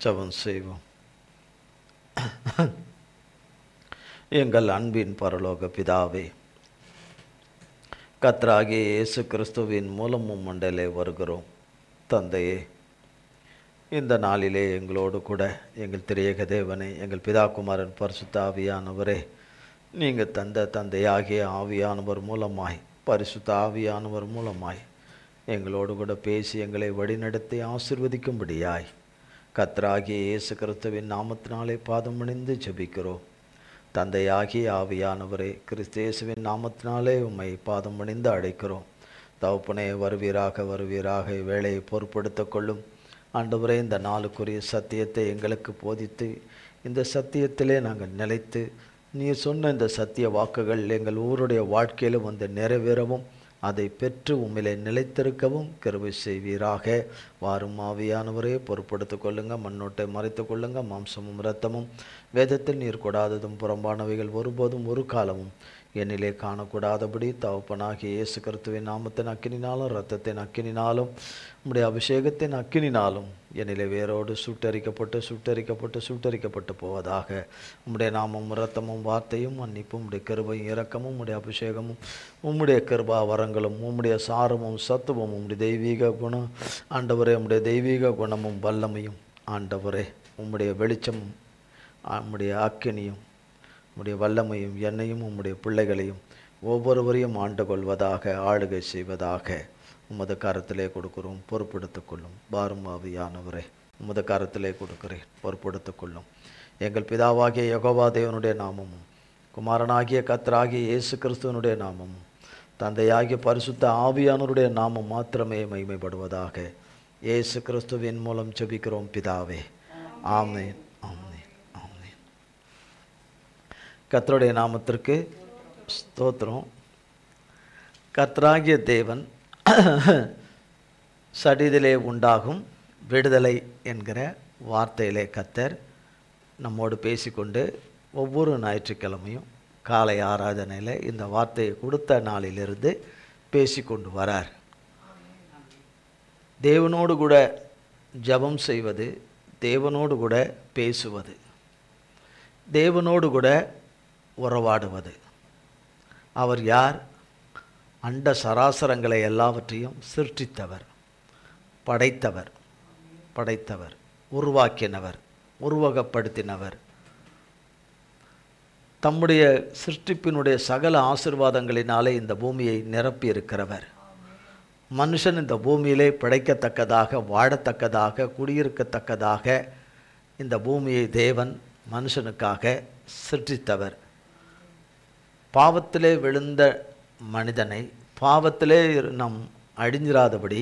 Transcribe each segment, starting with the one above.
ஜெபம் செய்வோம். எங்கள் அன்பின் பரலோக பிதாவே, கர்த்தராகிய இயேசு கிறிஸ்துவின் மூலமும் மண்டலே வருகிறோம். தந்தையே, இந்த நாளிலே எங்களோடு கூட எங்கள் திரியேக தேவனே, எங்கள் பிதா குமாரன் பரிசுத்த ஆவியானவரே, நீங்கள் தந்த தந்தையாகிய ஆவியானவர் மூலமாய், பரிசுத்த ஆவியானவர் மூலமாய் எங்களோடு கூட பேசி எங்களை வழிநடத்தி ஆசீர்வதிக்கும்படியாய் கர்த்தராகிய இயேசு கிறிஸ்துவின் நாமத்தினாலே பாதமணிந்து ஜெபிக்கிறோம். தந்தையாகிய ஆவியானவரே, கிறிஸ்து இயேசுவின் நாமத்தினாலே உம்மை பாதமணிந்து அழைக்கிறோம். தகப்பனே, வருவீராக வேலையை பொறுப்படுத்திக் கொள்ளும். ஆண்டவரே, இந்த நாளுக்குரிய சத்தியத்தை எங்களுக்கு போதித்து இந்த சத்தியத்திலே நாங்கள் நிலைத்து நீர் சொன்ன இந்த சத்திய வாக்குகள் எங்கள் ஊருடைய வாழ்க்கையிலும் வந்து நிறைவேறவும் அதை பெற்று உம்மிலே நிலைத்திருக்கவும் கிருபை செய்வீராக. வாரும் ஆவியானவரே, பொறுப்படுத்திக் கொள்ளுங்க. மண்ணோட்டை மறைத்து கொள்ளுங்க. மாம்சமும் இரத்தமும் வேதத்தில் நீர் கொடாததும் புறம்பானவைகள் ஒருபோதும் ஒரு காலமும் என்னிலே காணக்கூடாதபடி தகப்பனாகிய இயேசு கிறிஸ்துவின் நாமத்தின் அக்கினினாலும் இரத்தத்தின் அக்கினினாலும் உம்முடைய அபிஷேகத்தின் அக்கினினாலும் என்னிலே வேரோடு சுட்டரிக்கப்பட்டு போவதாக. உம்முடைய நாமம் இரத்தமும் வார்த்தையும் மன்னிப்பும் உம்முடைய கிருபையும் இரக்கமும் உம்முடைய அபிஷேகமும் உம்முடைய கிருபா வரங்களும் உம்முடைய சாரமும் சத்துவமும் உம்முடைய தெய்வீக குணம் ஆண்டவரே, உம்முடைய தெய்வீக குணமும் வல்லமையும் ஆண்டவரே, உம்முடைய வெளிச்சமும் உம்முடைய அக்கினியும் உம்முடைய வல்லமையும் என்னையும் உம்முடைய பிள்ளைகளையும் ஒவ்வொருவரையும் ஆண்டு கொள்வதாக, ஆளுகை செய்வதாக உமது கரத்திலே கொடுக்கிறோம். பொறுப்படுத்திக் கொள்ளும். பாரும் ஆவியானவரே, உமது கரத்திலே கொடுக்கிறேன். பொறுப்படுத்திக் கொள்ளும். எங்கள் பிதாவாகிய யெகோவா தேவனுடைய நாமமும் குமாரனாகிய கர்த்தராகிய இயேசு கிறிஸ்துவனுடைய நாமமும் தந்தையாகிய பரிசுத்த ஆவியானவருடைய நாமம் மாத்திரமே மகிமைப்படுவதாக. இயேசு கிறிஸ்துவின் மூலம் ஜெபிக்கிறோம் பிதாவே. ஆமென். கர்த்தருடைய நாமத்திற்கு ஸ்தோத்திரம். கர்த்தராகிய தேவன் சடிதிலே உண்டாகும் விடுதலை என்கிற வார்த்தையிலே கர்த்தர் நம்மோடு பேசிக்கொண்டு ஒவ்வொரு ஞாயிற்றுக்கிழமையும் காலை ஆராதனையில் இந்த வார்த்தையை கொடுத்த நாளிலிருந்து பேசிக்கொண்டு வரார். தேவனோடு கூட ஜெபம் செய்வது, தேவனோடு கூட பேசுவது, தேவனோடு கூட உறவாடுவது. அவர் யார்? அண்ட சராசரங்களை எல்லாவற்றையும் சிருஷ்டித்தவர், படைத்தவர், உருவாக்கினவர், உருவகப்படுத்தினவர். தம்முடைய சிருஷ்டிப்பினுடைய சகல ஆசீர்வாதங்களினாலே இந்த பூமியை நிரப்பி இருக்கிறவர். மனுஷன் இந்த பூமியிலே பிழைக்கத்தக்கதாக, வாழத்தக்கதாக, குடியிருக்கத்தக்கதாக இந்த பூமியை தேவன் மனுஷனுக்காக சிருஷ்டித்தவர். பாவத்திலே விழுந்த மனிதனை பாவத்திலே நாம் அழிஞ்சிராதபடி,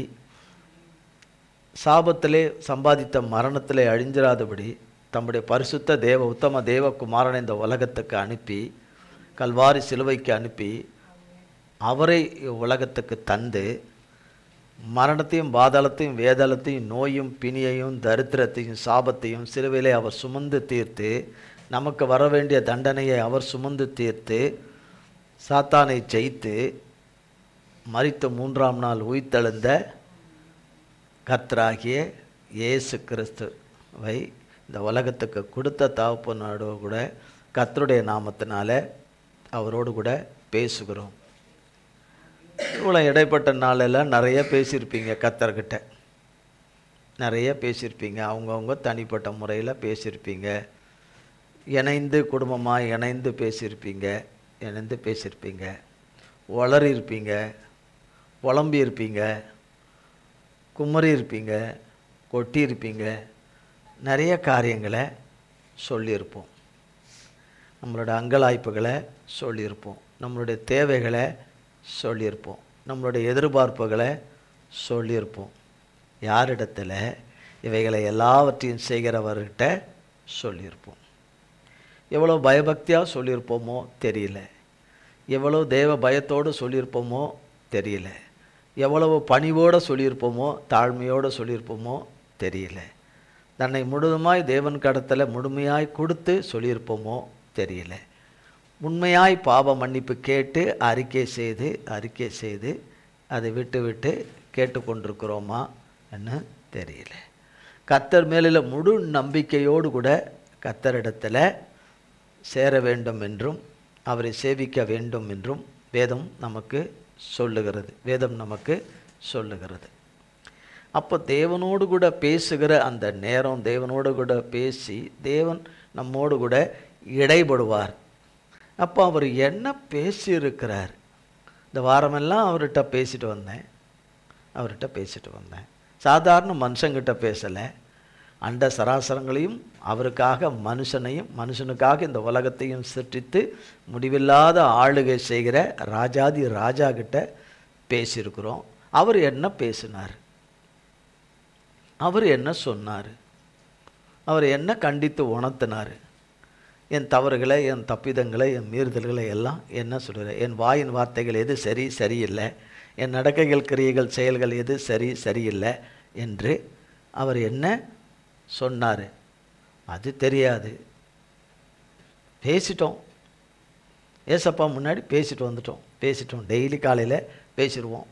சாபத்திலே சம்பாதித்த மரணத்திலே அழிஞ்சிராதபடி தம்முடைய பரிசுத்த உத்தம தேவகுமாரனை இந்த உலகத்துக்கு அனுப்பி, கல்வாரி சிலுவைக்கு அனுப்பி, அவரை உலகத்துக்கு தந்து மரணத்தையும் பாதாளத்தையும் வேதாளத்தையும் நோயும் பிணியையும் தரித்திரத்தையும் சாபத்தையும் சிலுவையிலே அவர் சுமந்து தீர்த்து, நமக்கு வர வேண்டிய தண்டனையை அவர் சுமந்து தீர்த்து, சாத்தானை ஜெயித்து மரித்த 3ஆம் நாள் உயிர்த்தெழுந்த கர்த்தராகிய இயேசு கிறிஸ்துவை இந்த உலகத்துக்கு கொடுத்த தகப்பனோடு கூட கர்த்தருடைய நாமத்தினால அவரோடு கூட பேசுகிறோம். இவ்வளோ இடைப்பட்ட நாளெல்லாம் நிறைய பேசியிருப்பீங்க. கர்த்தர்கிட்ட நிறைய பேசியிருப்பீங்க. அவங்கவுங்க தனிப்பட்ட முறையில் பேசியிருப்பீங்க. இணைந்து குடும்பமாக இணைந்து பேசியிருப்பீங்க. வளரியிருப்பீங்க, புலம்பியிருப்பீங்க, குமரியிருப்பீங்க, கொட்டியிருப்பீங்க. நிறைய காரியங்களை சொல்லியிருப்போம். நம்மளோட அங்கலாய்ப்புகளை சொல்லியிருப்போம். நம்மளுடைய தேவைகளை சொல்லியிருப்போம். நம்மளுடைய எதிர்பார்ப்புகளை சொல்லியிருப்போம். யாரிடத்தில்? இவைகளை எல்லாவற்றையும் செய்கிறவர்கிட்ட சொல்லியிருப்போம். எவ்வளோ பயபக்தியாக சொல்லியிருப்போமோ தெரியல. எவ்வளோ தேவ பயத்தோடு சொல்லியிருப்போமோ தெரியல. எவ்வளவு பணிவோடு சொல்லியிருப்போமோ தாழ்மையோடு சொல்லியிருப்போமோ தெரியல. தன்னை முழுதுமாய் தேவன் கடத்தில் முழுமையாய் கொடுத்து சொல்லியிருப்போமோ தெரியல. உண்மையாய் பாவ மன்னிப்பு கேட்டு அறிக்கை செய்து அதை விட்டு கேட்டுக்கொண்டிருக்கிறோமா என்ன தெரியல. கர்த்தர் மேலில் முழு நம்பிக்கையோடு கூட கர்த்தரிடத்தில் சேர வேண்டும் என்றும் அவரை சேவிக்க வேண்டும் என்றும் வேதம் நமக்கு சொல்லுகிறது. அப்போ தேவனோடு கூட பேசுகிற அந்த நேரம், தேவனோடு கூட பேசி தேவன் நம்மோடு கூட இடைபடுவார். அப்போ அவர் என்ன பேசியிருக்கிறார்? இந்த வாரமெல்லாம் அவர்கிட்ட பேசிட்டு வந்தேன். சாதாரண மனுஷங்கிட்ட பேசலை, அண்ட சராசரங்களையும் அவருக்காக மனுஷனுக்காக இந்த உலகத்தையும் சிருஷ்டித்து முடிவில்லாத ஆளுகை செய்கிற ராஜாதி ராஜா கிட்ட பேசியிருக்கிறோம். அவர் என்ன பேசினார்? அவர் என்ன சொன்னார்? அவர் என்ன கண்டித்து உணர்த்தினார்? என் தவறுகளை, என் தப்பிதங்களை, என் மீறுதல்களை எல்லாம் என்ன சொல்கிறார்? என் வாயின் வார்த்தைகள் எது சரியில்லை, என் நடக்கைகள், கிரியைகள், செயல்கள் எது சரியில்லை என்று அவர் என்ன சொன்னார்? அது தெரியாது. பேசிட்டோம், ஏசப்பா முன்னாடி பேசிட்டோம். டெய்லி காலையில் பேசிடுவோம்,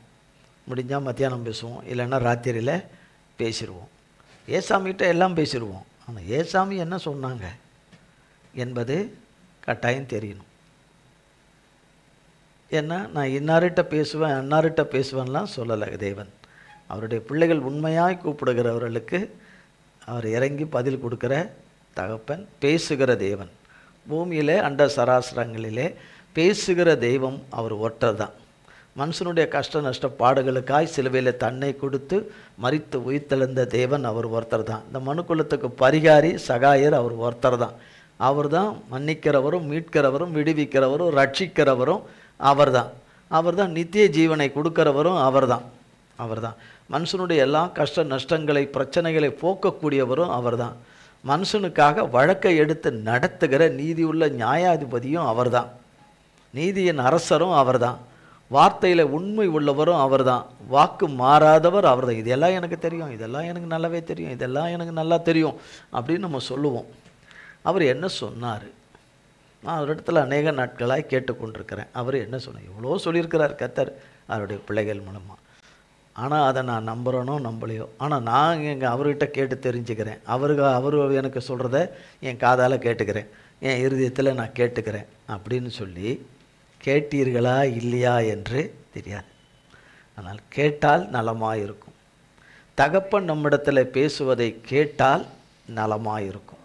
முடிஞ்சால் மத்தியானம் பேசுவோம், இல்லைன்னா ராத்திரியில் பேசிடுவோம். ஏசாமிகிட்ட எல்லாம் பேசிடுவோம். ஆனால் ஏசாமி என்ன சொன்னாங்க என்பது கட்டாயம் தெரியணும். ஏன்னா நான் இன்னார்கிட்ட பேசுவேன், அன்னார்கிட்ட பேசுவேன்லாம் சொல்லலை தேவன். அவருடைய பிள்ளைகள் உண்மையாய் கூப்பிடுகிறவர்களுக்கு அவர் இறங்கி பதில் கொடுக்குற தகப்பன், பேசுகிற தேவன். பூமியிலே அண்ட சராசரங்களிலே பேசுகிற தெய்வம் அவர் ஒருத்தர் தான். மனுஷனுடைய கஷ்ட நஷ்ட பாடுகளுக்காய் சிலுவையில் தன்னை கொடுத்து மரித்து உயிர்த்தெழுந்த தேவன் அவர் ஒருத்தர் தான். இந்த மனுக்குலத்துக்கு பரிகாரி சகாயர் அவர் ஒருத்தர் தான். அவர் தான் மன்னிக்கிறவரும், மீட்கிறவரும், விடுவிக்கிறவரும், ரட்சிக்கிறவரும் அவர் தான். நித்திய ஜீவனை கொடுக்கிறவரும் அவர் தான். மனுஷனுடைய எல்லா கஷ்ட நஷ்டங்களை, பிரச்சனைகளை போக்கக்கூடியவரும் அவர் தான். மனுஷனுக்காக வழக்கை எடுத்து நடத்துகிற நீதியுள்ள நியாயாதிபதியும் அவர் தான். நீதியின் அரசரும் அவர் தான். வார்த்தையில் உண்மை உள்ளவரும் அவர் தான். வாக்கு மாறாதவர் அவர் தான். இதெல்லாம் எனக்கு தெரியும், இதெல்லாம் எனக்கு நல்லாவே தெரியும், இதெல்லாம் எனக்கு நல்லா தெரியும் அப்படின்னு நம்ம சொல்லுவோம். அவர் என்ன சொன்னார்? நான் ஒரு இடத்துல அநேக நாட்களாக கேட்டுக்கொண்டிருக்கிறேன். அவர் என்ன சொன்னார்? இவ்வளோ சொல்லியிருக்கிறார் கர்த்தர் அவருடைய பிள்ளைகள் மூலமாக. ஆனால் அதை நான் நம்பலையோ, ஆனால் நான் அவர்கிட்ட கேட்டு தெரிஞ்சுக்கிறேன். அவர் எனக்கு சொல்கிறத என் காதால் கேட்டுக்கிறேன், என் இருதயத்தில் நான் கேட்டுக்கிறேன் அப்படின்னு சொல்லி, கேட்டீர்களா இல்லையா என்று தெரியாது. ஆனால் கேட்டால் நலமாயிருக்கும். தகப்பன் நம்மிடத்தில் பேசுவதை கேட்டால் நலமாயிருக்கும்.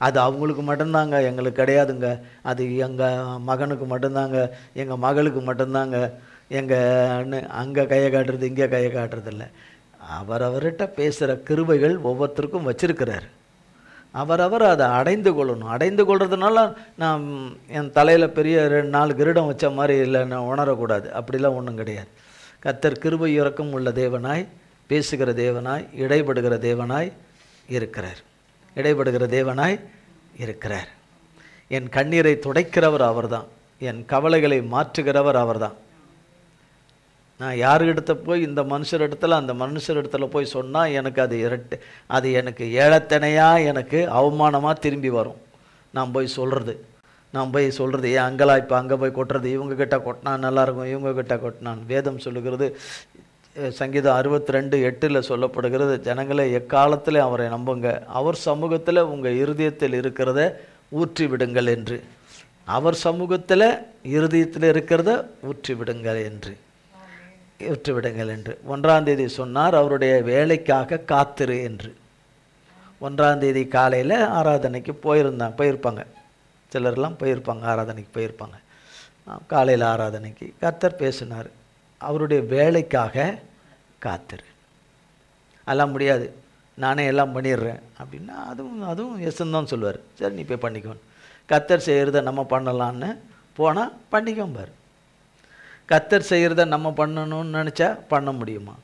அது அவங்களுக்கு மட்டும்தாங்க, எங்களுக்கு கிடையாதுங்க. அது எங்கள் மகனுக்கு மட்டும்தாங்க, எங்கள் மகளுக்கு மட்டும்தாங்க, எங்கள் அங்கே கையை காட்டுறது, இங்கே கையை காட்டுறதில்ல. அவர்கிட்ட பேசுகிற கிருபைகள் ஒவ்வொருத்தருக்கும் வச்சிருக்கிறார். அவரவர் அதை அடைந்து கொள்ளணும். அடைந்து கொள்றதுனால நான் என் தலையில் பெரிய 4 கிரீடம் வச்ச மாதிரி இல்லை, நான் உணரக்கூடாது. அப்படிலாம் ஒன்றும் கிடையாது. கர்த்தர் கிருபை இரக்கம் உள்ள தேவனாய், பேசுகிற தேவனாய், இடைபடுகிற தேவனாய் இருக்கிறார். என் கண்ணீரை துடைக்கிறவர் அவர்தான். என் கவலைகளை மாற்றுகிறவர் அவர்தான். நான் யாருக்கிட்ட போய் இந்த மனுஷரிடத்துல அந்த மனுஷரிடத்துல போய் சொன்னால் எனக்கு அது எனக்கு ஏழத்தனையாக, எனக்கு அவமானமாக திரும்பி வரும். நான் போய் சொல்கிறது ஏன் அங்கெல்லாம் இப்போ அங்கே போய் கொட்டுறது, இவங்கக்கிட்ட கொட்டினா நல்லாயிருக்கும், இவங்கக்கிட்ட கொட்டினான். வேதம் சொல்லுகிறது, சங்கீதம் 62:8 சொல்லப்படுகிறது, ஜனங்களை எக்காலத்தில் அவரை நம்புங்க, அவர் சமூகத்தில் உங்கள் இருதயத்தில் இருக்கிறத ஊற்றி விடுங்கள் என்று. அவர் சமூகத்தில் இருதயத்தில் இருக்கிறத ஊற்றி விடுங்கள் என்று. 1ஆம் தேதி சொன்னார், அவருடைய வேலைக்காக காத்திரு என்று. 1ஆம் தேதி காலையில் ஆராதனைக்கு போயிருப்பாங்க. சிலர்லாம் போயிருப்பாங்க, ஆராதனைக்கு போயிருப்பாங்க. காலையில் ஆராதனைக்கு கர்த்தர் பேசினார், அவருடைய வேலைக்காக காத்திரு. அதெல்லாம் முடியாது, நானே எல்லாம் பண்ணிடுறேன் அப்படின்னா அதுவும் எஸ்ன்னு சொல்லுவார். சரி, நீ போய் பண்ணிக்கோன்னு. கர்த்தர் செய்கிறத நம்ம பண்ணலான்னு போனால் பண்ணிக்கோம் பாரு. கர்த்தர் செய்கிறத நம்ம பண்ணணும்னு நினச்சா பண்ண முடியுமா?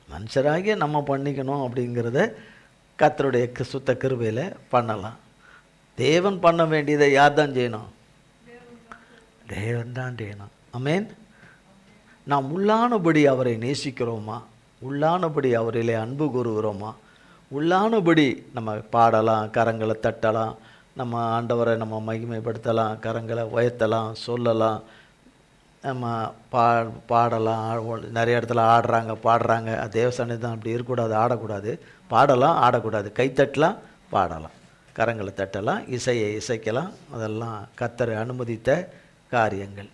மனுஷராகிய நம்ம பண்ணிக்கணும் அப்படிங்கிறத கர்த்தருடைய சுத்த கிருபையில் பண்ணலாம். தேவன் பண்ண வேண்டியதை யார் தான் செய்யணும்? தேவன் தான் செய்யணும். ஆமென். நாம் உள்ளானபடி அவரை நேசிக்கிறோமா? உள்ளானபடி அவரிலே அன்பு கூறுகிறோமா? உள்ளானபடி நம்ம பாடலாம், கரங்களை தட்டலாம், நம்ம ஆண்டவரை நம்ம மகிமைப்படுத்தலாம், கரங்களை உயர்த்தலாம், சொல்லலாம், நம்ம பாடலாம், நிறைய இடத்துல ஆடுறாங்க பாடுறாங்க. தேவ சன்னிதானம் அப்படி இருக்கக்கூடாது, ஆடக்கூடாது. பாடலாம், ஆடக்கூடாது. கைத்தட்டலாம், பாடலாம், கரங்களை தட்டலாம், இசையை இசைக்கலாம். அதெல்லாம் கர்த்தர் அனுமதித்த காரியங்கள்.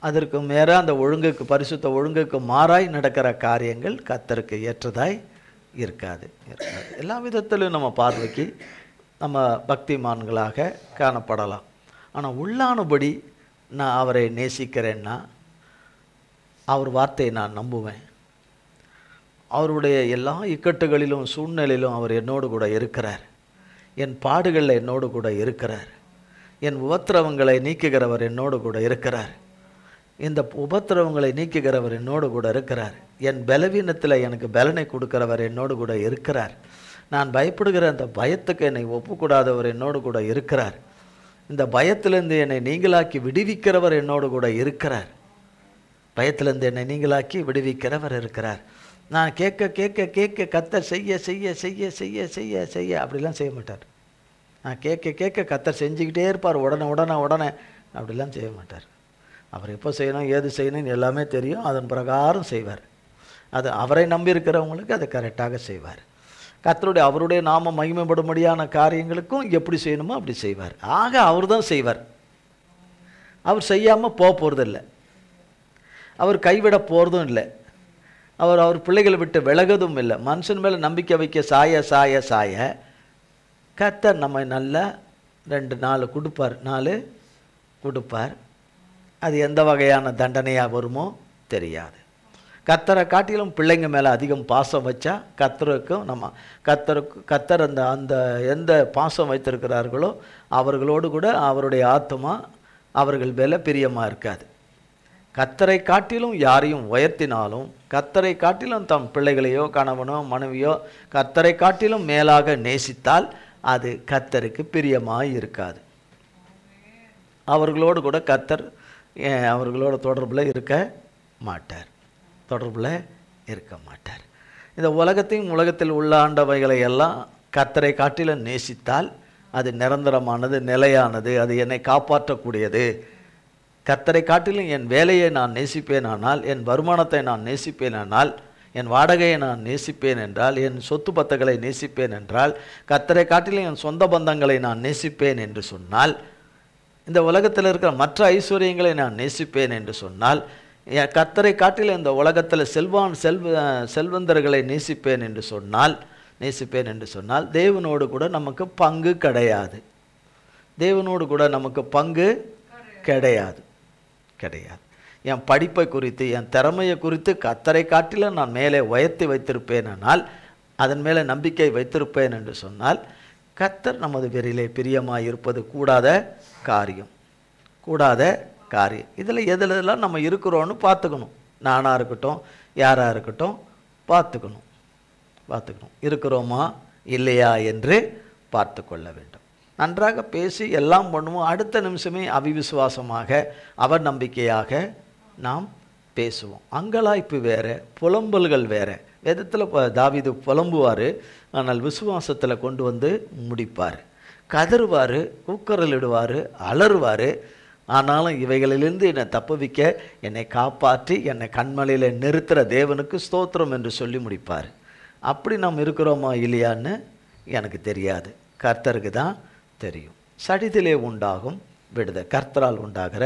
அதற்கு மேலே அந்த ஒழுங்குக்கு, பரிசுத்த ஒழுங்குக்கு மாறாய் நடக்கிற காரியங்கள் கர்த்தருக்கு ஏற்றதாய் இருக்காது. எல்லா விதத்திலும் நம்ம பார்வைக்கு நம்ம பக்திமான்களாக காணப்படலாம். ஆனால் உள்ளானபடி நான் அவரை நேசிக்கிறேன்னா, அவர் வார்த்தையை நான் நம்புவேன். அவருடைய எல்லா இக்கட்டுகளிலும் சூழ்நிலையிலும் அவர் என்னோடு கூட இருக்கிறார். என் பாடுகளில் என்னோடு கூட இருக்கிறார். என் உபத்திரவங்களை நீக்குகிறவர் என்னோடு கூட இருக்கிறார். இந்த உபத்திரவங்களை நீக்குகிறவர் என்னோடு கூட இருக்கிறார். என் பலவீனத்தில் எனக்கு பலனை கொடுக்கிறவர் என்னோடு கூட இருக்கிறார். நான் பயப்படுகிற அந்த பயத்துக்கு என்னை ஒப்புக்கூடாதவர் என்னோடு கூட இருக்கிறார். இந்த பயத்திலிருந்து என்னை நீங்களாக்கி விடுவிக்கிறவர் என்னோடு கூட இருக்கிறார். பயத்திலிருந்து என்னை நீங்களாக்கி விடுவிக்கிறவர் இருக்கிறார். நான் கேட்க கேட்க கேட்க கர்த்தர் செய்ய செய்ய செய்ய செய்ய செய்ய செய்ய அப்படிலாம் செய்ய மாட்டார். நான் கேட்க கேட்க கர்த்தர் செஞ்சுக்கிட்டே இருப்பார். உடனே உடனே உடனே அப்படிலாம் செய்ய மாட்டார். அவர் எப்போ செய்யணும், ஏது செய்யணும்னு எல்லாமே தெரியும். அதன் பிரகாரம் செய்வார். அது அவரை நம்பி இருக்கிறவங்களுக்கு அதை கரெக்டாக செய்வார். கர்த்தருடைய அவருடைய நாம மகிமைப்படும்படியான காரியங்களுக்கும் எப்படி செய்யணுமோ அப்படி செய்வார். ஆக அவர் தான் செய்வார். அவர் செய்யாமல் போகிறதில்லை. அவர் கைவிட போகிறதும் இல்லை. அவர் பிள்ளைகளை விட்டு விலகதும் இல்லை. மனுஷன் மேலே நம்பிக்கை வைக்க சாய சாய சாய கர்த்தர் நம்ம நல்லா 2-4 கொடுப்பார். 4 கொடுப்பார். அது எந்த வகையான தண்டனையாக வருமோ தெரியாது. கர்த்தரை காட்டிலும் பிள்ளைங்க மேலே அதிகம் பாசம் வச்சா கர்த்தருக்கும் கர்த்தர் அந்த எந்த பாசம் வைத்திருக்கிறார்களோ அவர்களோடு கூட அவருடைய ஆத்மா அவர்கள் மேலே பிரியமாக இருக்காது. கர்த்தரை காட்டிலும் யாரையும் உயர்த்தினாலும், கர்த்தரை காட்டிலும் தம் பிள்ளைகளையோ கணவனோ மனைவியோ கர்த்தரை காட்டிலும் மேலாக நேசித்தால் அது கர்த்தருக்கு பிரியமாக இருக்காது. அவர்களோடு கூட கர்த்தர் அவர்களோட தொடர்பில் இருக்க மாட்டார். இந்த உலகத்தையும் உலகத்தில் உள்ள ஆண்டவைகளை எல்லாம் கர்த்தரை காட்டிலும் நேசித்தால் அது நிரந்தரமானது, நிலையானது, அது என்னை காப்பாற்றக்கூடியது. கர்த்தரை காட்டிலும் என் வேலையை நான் நேசிப்பேனானால், என் வருமானத்தை நான் நேசிப்பேனானால், என் வாடகையை நான் நேசிப்பேன் என்றால், என் சொத்து பத்துகளை நேசிப்பேன் என்றால், கர்த்தரை காட்டிலும் என் சொந்த பந்தங்களை நான் நேசிப்பேன் என்று சொன்னால், இந்த உலகத்தில் இருக்கிற மற்ற ஐஸ்வர்யங்களை நான் நேசிப்பேன் என்று சொன்னால், கர்த்தரை காட்டில் இந்த உலகத்தில் செல்வந்தர்களை நேசிப்பேன் என்று சொன்னால் தேவனோடு கூட நமக்கு பங்கு கிடையாது. கிடையாது. என் படிப்பை குறித்து, என் திறமையை குறித்து கர்த்தரை காட்டிலும் நான் மேலே உயர்த்தி வைத்திருப்பேனால், அதன் மேலே நம்பிக்கை வைத்திருப்பேன் என்று சொன்னால், கர்த்தர் நமது பேரிலே பிரியமாக இருப்பது கூடாத காரியம். இதில் எதிலெல்லாம் நம்ம இருக்கிறோன்னு பார்த்துக்கணும். நானாக இருக்கட்டும், யாராக இருக்கட்டும், பார்த்துக்கணும். இருக்கிறோமா இல்லையா என்று பார்த்து கொள்ள வேண்டும். நன்றாக பேசி எல்லாம் பண்ணுவோம். அடுத்த நிமிஷமே அவிவிசுவாசமாக அவர் நம்பிக்கையாக நாம் பேசுவோம். அங்கலாய்ப்பு வேறு, புலம்பல்கள் வேறு. வேதத்தில் தாவீது புலம்புவார், ஆனால் விசுவாசத்தில் கொண்டு வந்து முடிப்பார். கதறுவார், கூக்குரலிடுவார், அலறுவார். ஆனாலும் இவைகளிலிருந்து என்னை தப்புவிக்க, என்னை காப்பாற்றி, என்னை கண்மலையில் நிறுத்துகிற தேவனுக்கு ஸ்தோத்திரம் என்று சொல்லி முடிப்பார். அப்படி நாம் இருக்கிறோமா இல்லையான்னு எனக்கு தெரியாது, கர்த்தருக்கு தான் தெரியும். சடிதிலே உண்டாகும் விடுதலை, கர்த்தரால் உண்டாகிற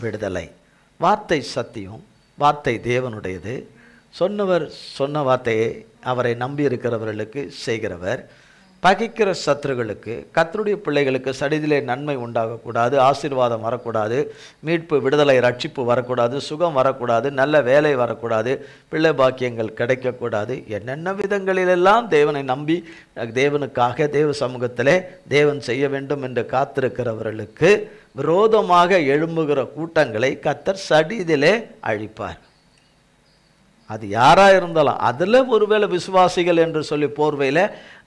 விடுதலை. வார்த்தை சத்தியம், வார்த்தை தேவனுடையது. சொன்னவர் சொன்ன வார்த்தையை அவரை நம்பி இருக்கிறவர்களுக்கு செய்கிறவர். பகைக்கிற சத்துருகளுக்கு, கர்த்தருடைய பிள்ளைகளுக்கு சடிதிலே நன்மை உண்டாகக்கூடாது, ஆசீர்வாதம் வரக்கூடாது, மீட்பு, விடுதலை, ரட்சிப்பு வரக்கூடாது, சுகம் வரக்கூடாது, நல்ல வேலை வரக்கூடாது, பிள்ளை பாக்கியங்கள் கிடைக்கக்கூடாது. என்னென்ன விதங்களிலெல்லாம் தேவனை நம்பி தேவனுக்காக தேவ சமூகத்திலே தேவன் செய்ய வேண்டும் என்று காத்திருக்கிறவர்களுக்கு விரோதமாக எழும்புகிற கூட்டங்களை கர்த்தர் சடிதிலே அழிப்பார். அது யாராக இருந்தாலும், அதில் ஒருவேளை விசுவாசிகள் என்று சொல்லி போர்வையில்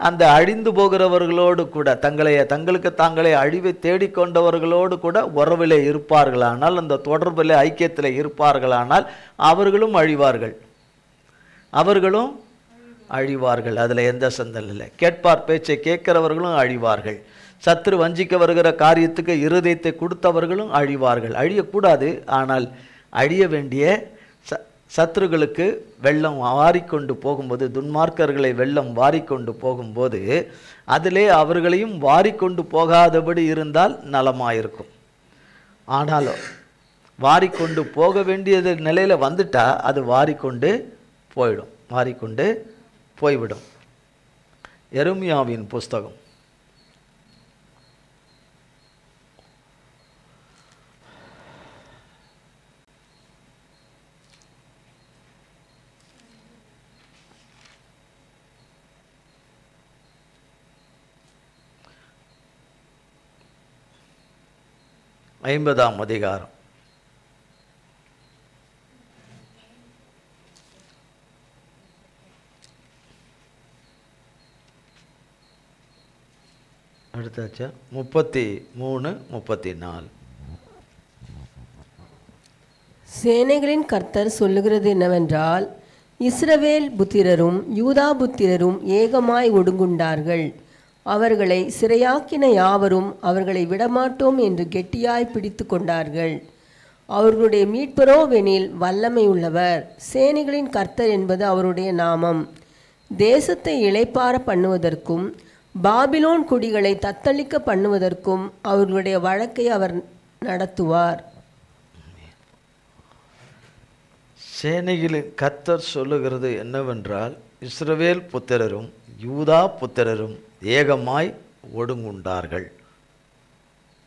அந்த அழிந்து போகிறவர்களோடு கூட தங்களுக்கு தாங்களே அழிவை தேடிக்கொண்டவர்களோடு கூட உறவிலே இருப்பார்களானால், அந்த தொடர்பில் ஐக்கியத்தில் இருப்பார்களானால் அவர்களும் அழிவார்கள். அதில் எந்த சந்தல் இல்லை. கேட்பார் பேச்சை கேட்கிறவர்களும் அழிவார்கள். சத்துரு வஞ்சிக்க வருகிற காரியத்துக்கு இருதயத்தை கொடுத்தவர்களும் அழிவார்கள். அழியக்கூடாது, ஆனால் அழிய வேண்டிய சத்துருக்களுக்கு வெள்ளம் வாரிக்கொண்டு போகும்போது, துன்மார்க்கர்களை வெள்ளம் வாரிக்கொண்டு போகும்போது அதிலே அவர்களையும் வாரிக்கொண்டு போகாதபடி இருந்தால் நலமாயிருக்கும். ஆனாலும் வாரிக்கொண்டு போக வேண்டியது நிலையில் வந்துட்டா அது வாரிக்கொண்டு போய்விடும். எரேமியாவின் புஸ்தகம் 50ஆம் அதிகாரம். அடுத்தாச்சா 33, 34. சேனைகளின் கர்த்தர் சொல்லுகிறது என்னவென்றால், இஸ்ரவேல் புத்திரரும் யூதா புத்திரரும் ஏகமாய் ஒடுங்குண்டார்கள். அவர்களை சிறையாக்கின யாவரும் அவர்களை விடமாட்டோம் என்று கெட்டியாய் பிடித்து கொண்டார்கள். அவர்களுடைய மீட்பரோவெனில் வல்லமை உள்ளவர். சேனைகளின் கர்த்தர் என்பது அவருடைய நாமம். தேசத்தை இளைப்பார பண்ணுவதற்கும் பாபிலோன் குடிகளை தத்தளிக்க பண்ணுவதற்கும் அவர்களுடைய வழக்கை அவர் நடத்துவார். சேனைகளின் கர்த்தர் சொல்லுகிறது என்னவென்றால், இஸ்ரவேல் புத்திரரும் யூதா புத்திரரும் ஏகமாய் ஒடுங்குண்டார்கள்.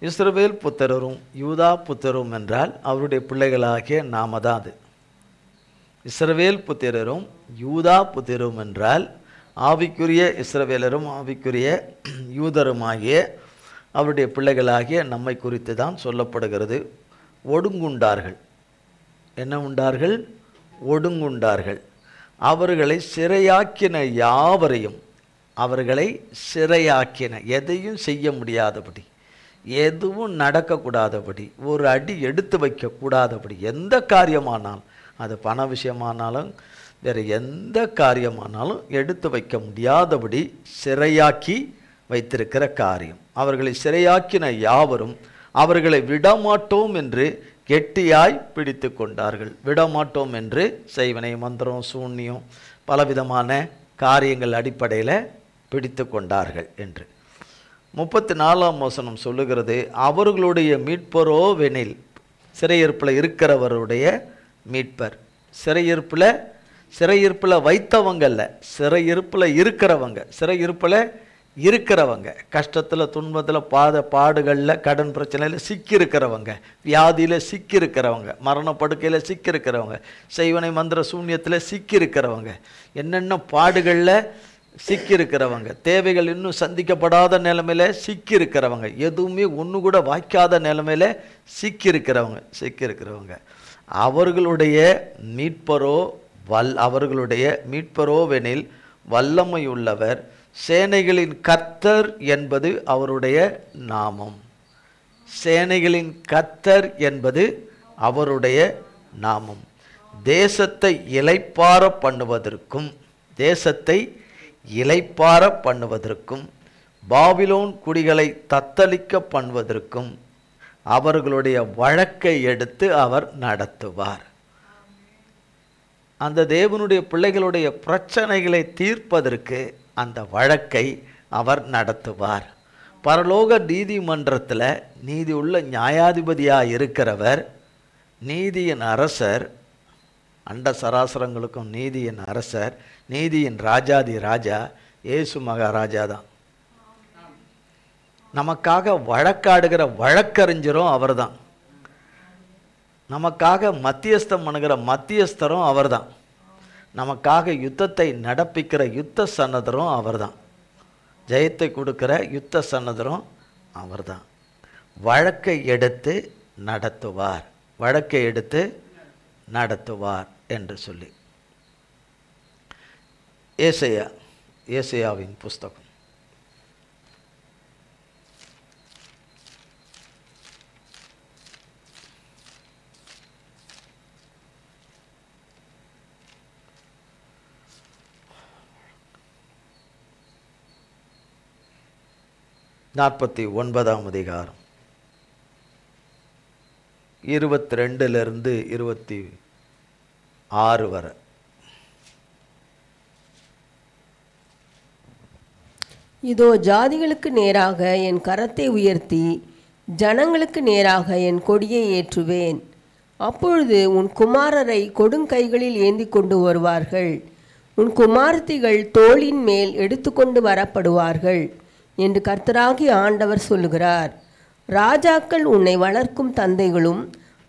இஸ்ரவேல் புத்திரரும் யூதா புத்திரரும் என்றால் அவருடைய பிள்ளைகளாகிய நாம தான் அது. இஸ்ரவேல் புத்திரரும் யூதா புத்திரரும் என்றால் ஆவிக்குரிய இஸ்ரவேலரும் ஆவிக்குரிய யூதருமாகிய அவருடைய பிள்ளைகளாகிய நம்மை குறித்து தான் சொல்லப்படுகிறது. ஒடுங்குண்டார்கள். என்ன உண்டார்கள்? ஒடுங்குண்டார்கள். அவர்களை சிறையாக்கின யாவரையும், அவர்களை சிறையாக்கின, எதையும் செய்ய முடியாதபடி, எதுவும் நடக்கக்கூடாதபடி, ஒரு அடி எடுத்து வைக்கக்கூடாதபடி, எந்த காரியமானாலும், அது பண விஷயமானாலும் வேறு எந்த காரியமானாலும் எடுத்து வைக்க முடியாதபடி சிறையாக்கி வைத்திருக்கிற காரியம். அவர்களை சிறையாக்கின யாவரும் அவர்களை விடமாட்டோம் என்று கெட்டியாய் பிடித்து கொண்டார்கள். விடமாட்டோம் என்று செய்வனை, மந்திரம், சூன்யம், பலவிதமான காரியங்கள் அடிப்படையில் பிடித்து கொண்டார்கள் என்று 34ஆம் வசனம் சொல்லுகிறது, அவர்களுடைய மீட்பரோவெனில், சிறையிருப்பில் இருக்கிறவருடைய மீட்பர். சிறையிருப்பில் வைத்தவங்கல்ல, சிறையிருப்பில் இருக்கிறவங்க, கஷ்டத்தில் துன்பத்தில் பாடுகளில் கடன் பிரச்சனையில் சிக்கியிருக்கிறவங்க, வியாதியில் சிக்கியிருக்கிறவங்க, மரணப்படுக்கையில் சிக்கியிருக்கிறவங்க, செய்வனை மந்திர சூன்யத்தில் சிக்கியிருக்கிறவங்க, என்னென்ன பாடுகளில் சிக்கியிருக்கிறவங்க, தேவைகள் இன்னும் சந்திக்கப்படாத நிலைமையில் சிக்கியிருக்கிறவங்க, எதுவுமே ஒன்று கூட வாய்க்காத நிலைமையில் சிக்கியிருக்கிறவங்க அவர்களுடைய மீட்பரோவெனில் வல்லமையுள்ளவர். சேனைகளின் கர்த்தர் என்பது அவருடைய நாமம். சேனைகளின் கர்த்தர் என்பது அவருடைய நாமம். தேசத்தை இளைப்பார பண்ணுவதற்கும் பாபிலோன் குடிகளை தத்தளிக்க பண்ணுவதற்கும் அவர்களுடைய வழக்கை எடுத்து அவர் நடத்துவார். அந்த தேவனுடைய பிள்ளைகளுடைய பிரச்சனைகளை தீர்ப்பதற்கு அந்த வழக்கை அவர் நடத்துவார். பரலோக நீதிமன்றத்தில் நீதி உள்ள நியாயாதிபதியாக இருக்கிறவர், நீதியின் அரசர், அண்ட சராசரங்களுக்கும் நீதியின் அரசர், நீதியின் ராஜாதி ராஜா இயேசு மகாராஜா தான். நமக்காக வழக்காடுகிற வழக்கறிஞரும் அவர் தான். நமக்காக மத்தியஸ்தம் பண்ணுகிற மத்தியஸ்தரும் அவர் தான். நமக்காக யுத்தத்தை நடப்பிக்கிற யுத்த சன்னதரும் அவர் தான். ஜெயத்தை கொடுக்கிற யுத்த சன்னதரும் அவர் தான். வழக்கை எடுத்து நடத்துவார் என்று சொல்லி ஏசாயாவின் புஸ்தகம் 50 49ஆம் அதிகாரம் 22 26 வரை. இதோ ஜாதிகளுக்கு நேராக என் கரத்தை உயர்த்தி ஜனங்களுக்கு நேராக என் கொடியை ஏற்றுவேன். அப்பொழுது உன் குமாரரை கொடுங்கைகளில் ஏந்தி கொண்டு வருவார்கள், உன் குமாரத்திகள் தோளின் மேல் எடுத்துக்கொண்டு வரப்படுவார்கள் என்று கர்த்தராகிய ஆண்டவர் சொல்லுகிறார். ராஜாக்கள் உன்னை வளர்க்கும் தந்தைகளும்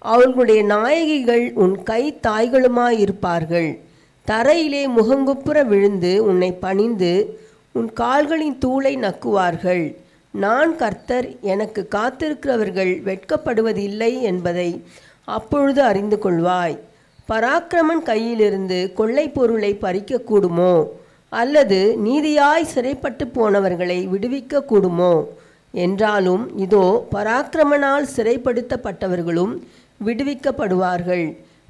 அவர்களுடைய நாயகிகள் உன் கை தாய்களுமாயிருப்பார்கள். தரையிலே முகங்குப்புற விழுந்து உன்னை பணிந்து உன் கால்களின் தூளை நக்குவார்கள். நான் கர்த்தர், எனக்கு காத்திருக்கிறவர்கள் வெட்கப்படுவதில்லை என்பதை அப்பொழுது அறிந்து கொள்வாய். பராக்கிரமன் கையிலிருந்து கொள்ளை பொருளை பறிக்கக்கூடுமோ? அல்லது நீதியாய் சிறைப்பட்டு போனவர்களை விடுவிக்க கூடுமோ? என்றாலும் இதோ பராக்கிரமனால் சிறைப்படுத்தப்பட்டவர்களும் விடுவிக்கப்படுவார்கள்.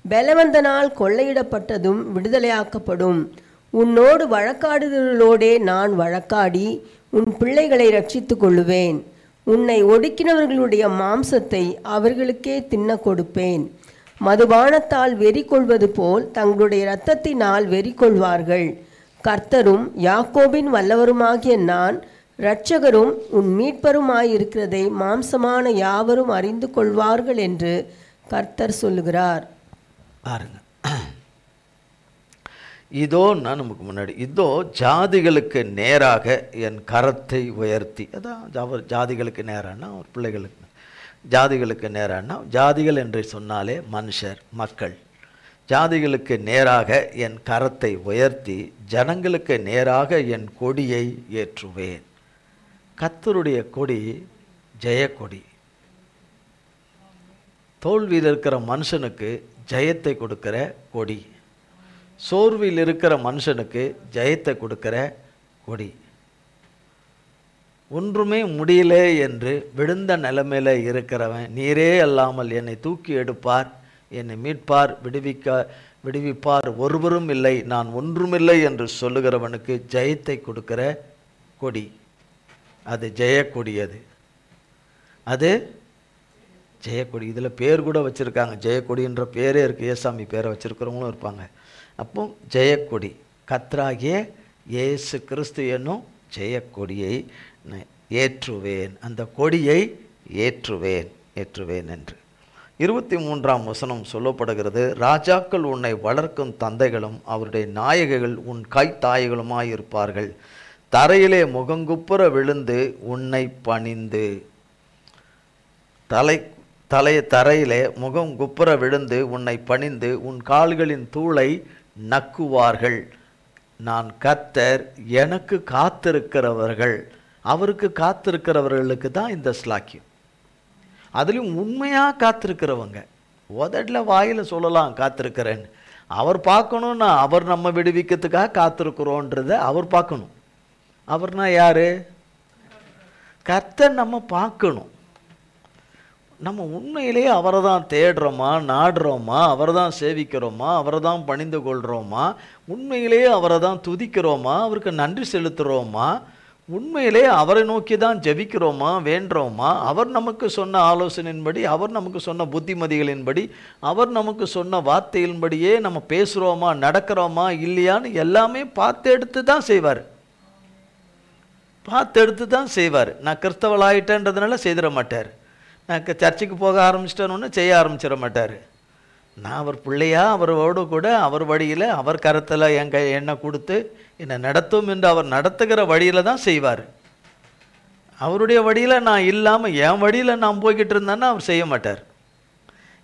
பலவந்தனால் கொள்ளையிடப்பட்டதும் விடுதலையாக்கப்படும். உன்னோடு வழக்காடுகிறவர்களோடே நான் வழக்காடி உன் பிள்ளைகளை ரட்சித்து கொள்ளுவேன். உன்னை ஒடுக்கினவர்களுடைய மாம்சத்தை அவர்களுக்கே தின்ன கொடுப்பேன். மதுபானத்தால் வெறி கொள்வது போல் தங்களுடைய இரத்தத்தினால் வெறி கொள்வார்கள். கர்த்தரும் யாக்கோபின் வல்லவருமாகிய நான் இரட்சகரும் உன் மீட்பருமாயிருக்கிறதை மாம்சமான யாவரும் அறிந்து கொள்வார்கள் என்று கர்த்தர் சொல்லுகிறார். பாருங்க, இதோ நான் நமக்கு முன்னாடி இதோ ஜாதிகளுக்கு நேராக என் கரத்தை உயர்த்தி, அதான் அவர் ஜாதிகளுக்கு நேரானா அவர் பிள்ளைகளுக்கு, ஜாதிகளுக்கு நேரானா ஜாதிகள் என்று சொன்னாலே மனுஷர் மக்கள். ஜாதிகளுக்கு நேராக என் கரத்தை உயர்த்தி ஜனங்களுக்கு நேராக என் கொடியை ஏற்றுவேன். கர்த்தருடைய கொடி ஜெயக்கொடி. தோல்வியில் இருக்கிற மனுஷனுக்கு ஜெயத்தை கொடுக்கிற கொடி, சோர்வில் இருக்கிற மனுஷனுக்கு ஜெயத்தை கொடுக்கிற கொடி. ஒன்றுமே முடியல என்று விழுந்த நிலைமையில் இருக்கிறவன், நீரே அல்லாமல் என்னை தூக்கி எடுப்பார், என்னை மீட்பார், விடுவிப்பார் ஒருவரும் இல்லை, நான் ஒன்றுமில்லை என்று சொல்லுகிறவனுக்கு ஜெயத்தை கொடுக்கிற கொடி. அது ஜெயக்கொடி. அது ஜெயக்கொடி. இதில் பேர் கூட வச்சுருக்காங்க, ஜெயக்கொடின்ற பேரே இருக்குது. ஏசாமி பேரை வச்சுருக்கிறவங்களும் இருப்பாங்க. அப்போ ஜெயக்கொடி, கர்த்தராகிய இயேசு கிறிஸ்து என்னும் ஜெயக்கொடியை ஏற்றுவேன், அந்த கொடியை ஏற்றுவேன் என்று 23ஆம் வசனம் சொல்லப்படுகிறது. ராஜாக்கள் உன்னை வளர்க்கும் தந்தைகளும் அவருடைய நாயகிகள் உன் கை தாய்களுமாயிருப்பார்கள். தரையிலே முகங்குப்புற விழுந்து உன்னை பணிந்து, தரையிலே முகம் குப்புற விழுந்து உன்னை பணிந்து உன் கால்களின் தூளை நக்குவார்கள். நான் கர்த்தர், எனக்கு காத்திருக்கிறவர்கள். அவருக்கு காத்திருக்கிறவர்களுக்கு தான் இந்த ஸ்லாக்கியம். அதுலேயும் உண்மையாக காத்திருக்கிறவங்க. உதட்டில் வாயில் சொல்லலாம் காத்திருக்கிறேன்னு, அவர் பார்க்கணுன்னா அவர் நம்ம விடுவிக்கிறதுக்காக காத்திருக்கிறோன்றதை அவர் பார்க்கணும். அவர்னா யார்? கர்த்தர் நம்ம பார்க்கணும். நம்ம உண்மையிலேயே அவரை தான் தேடுறோமா, நாடுறோமா, அவரை தான் சேவிக்கிறோமா, அவரை தான் பணிந்து கொள்கிறோமா, உண்மையிலேயே அவரை தான் துதிக்கிறோமா, அவருக்கு நன்றி செலுத்துகிறோமா, உண்மையிலே அவரை நோக்கி தான் ஜெபிக்கிறோமா, வேண்டுறோமா, அவர் நமக்கு சொன்ன ஆலோசனையின்படி, அவர் நமக்கு சொன்ன புத்திமதிகளின்படி, அவர் நமக்கு சொன்ன வார்த்தையின்படியே நம்ம பேசுகிறோமா, நடக்கிறோமா இல்லையான்னு எல்லாமே பார்த்து எடுத்து தான் செய்வார். நான் கிறிஸ்தவளாயிட்டேன்றதுனால செய்திட மாட்டார். நான் சர்ச்சுக்கு போக ஆரம்பிச்சிட்டேன்னு செய்ய ஆரம்பிச்சிட மாட்டார். நான் அவர் பிள்ளையா, அவரோடு கூட அவர் வழியில், அவர் கரத்தில் என்னை கொடுத்து என்னை நடத்தும் என்று அவர் நடத்துகிற வழியில் தான் செய்வார். அவருடைய வழியில் நான் இல்லாமல் என் வழியில் நான் போய்கிட்டு இருந்தேன்னா அவர் செய்ய மாட்டார்.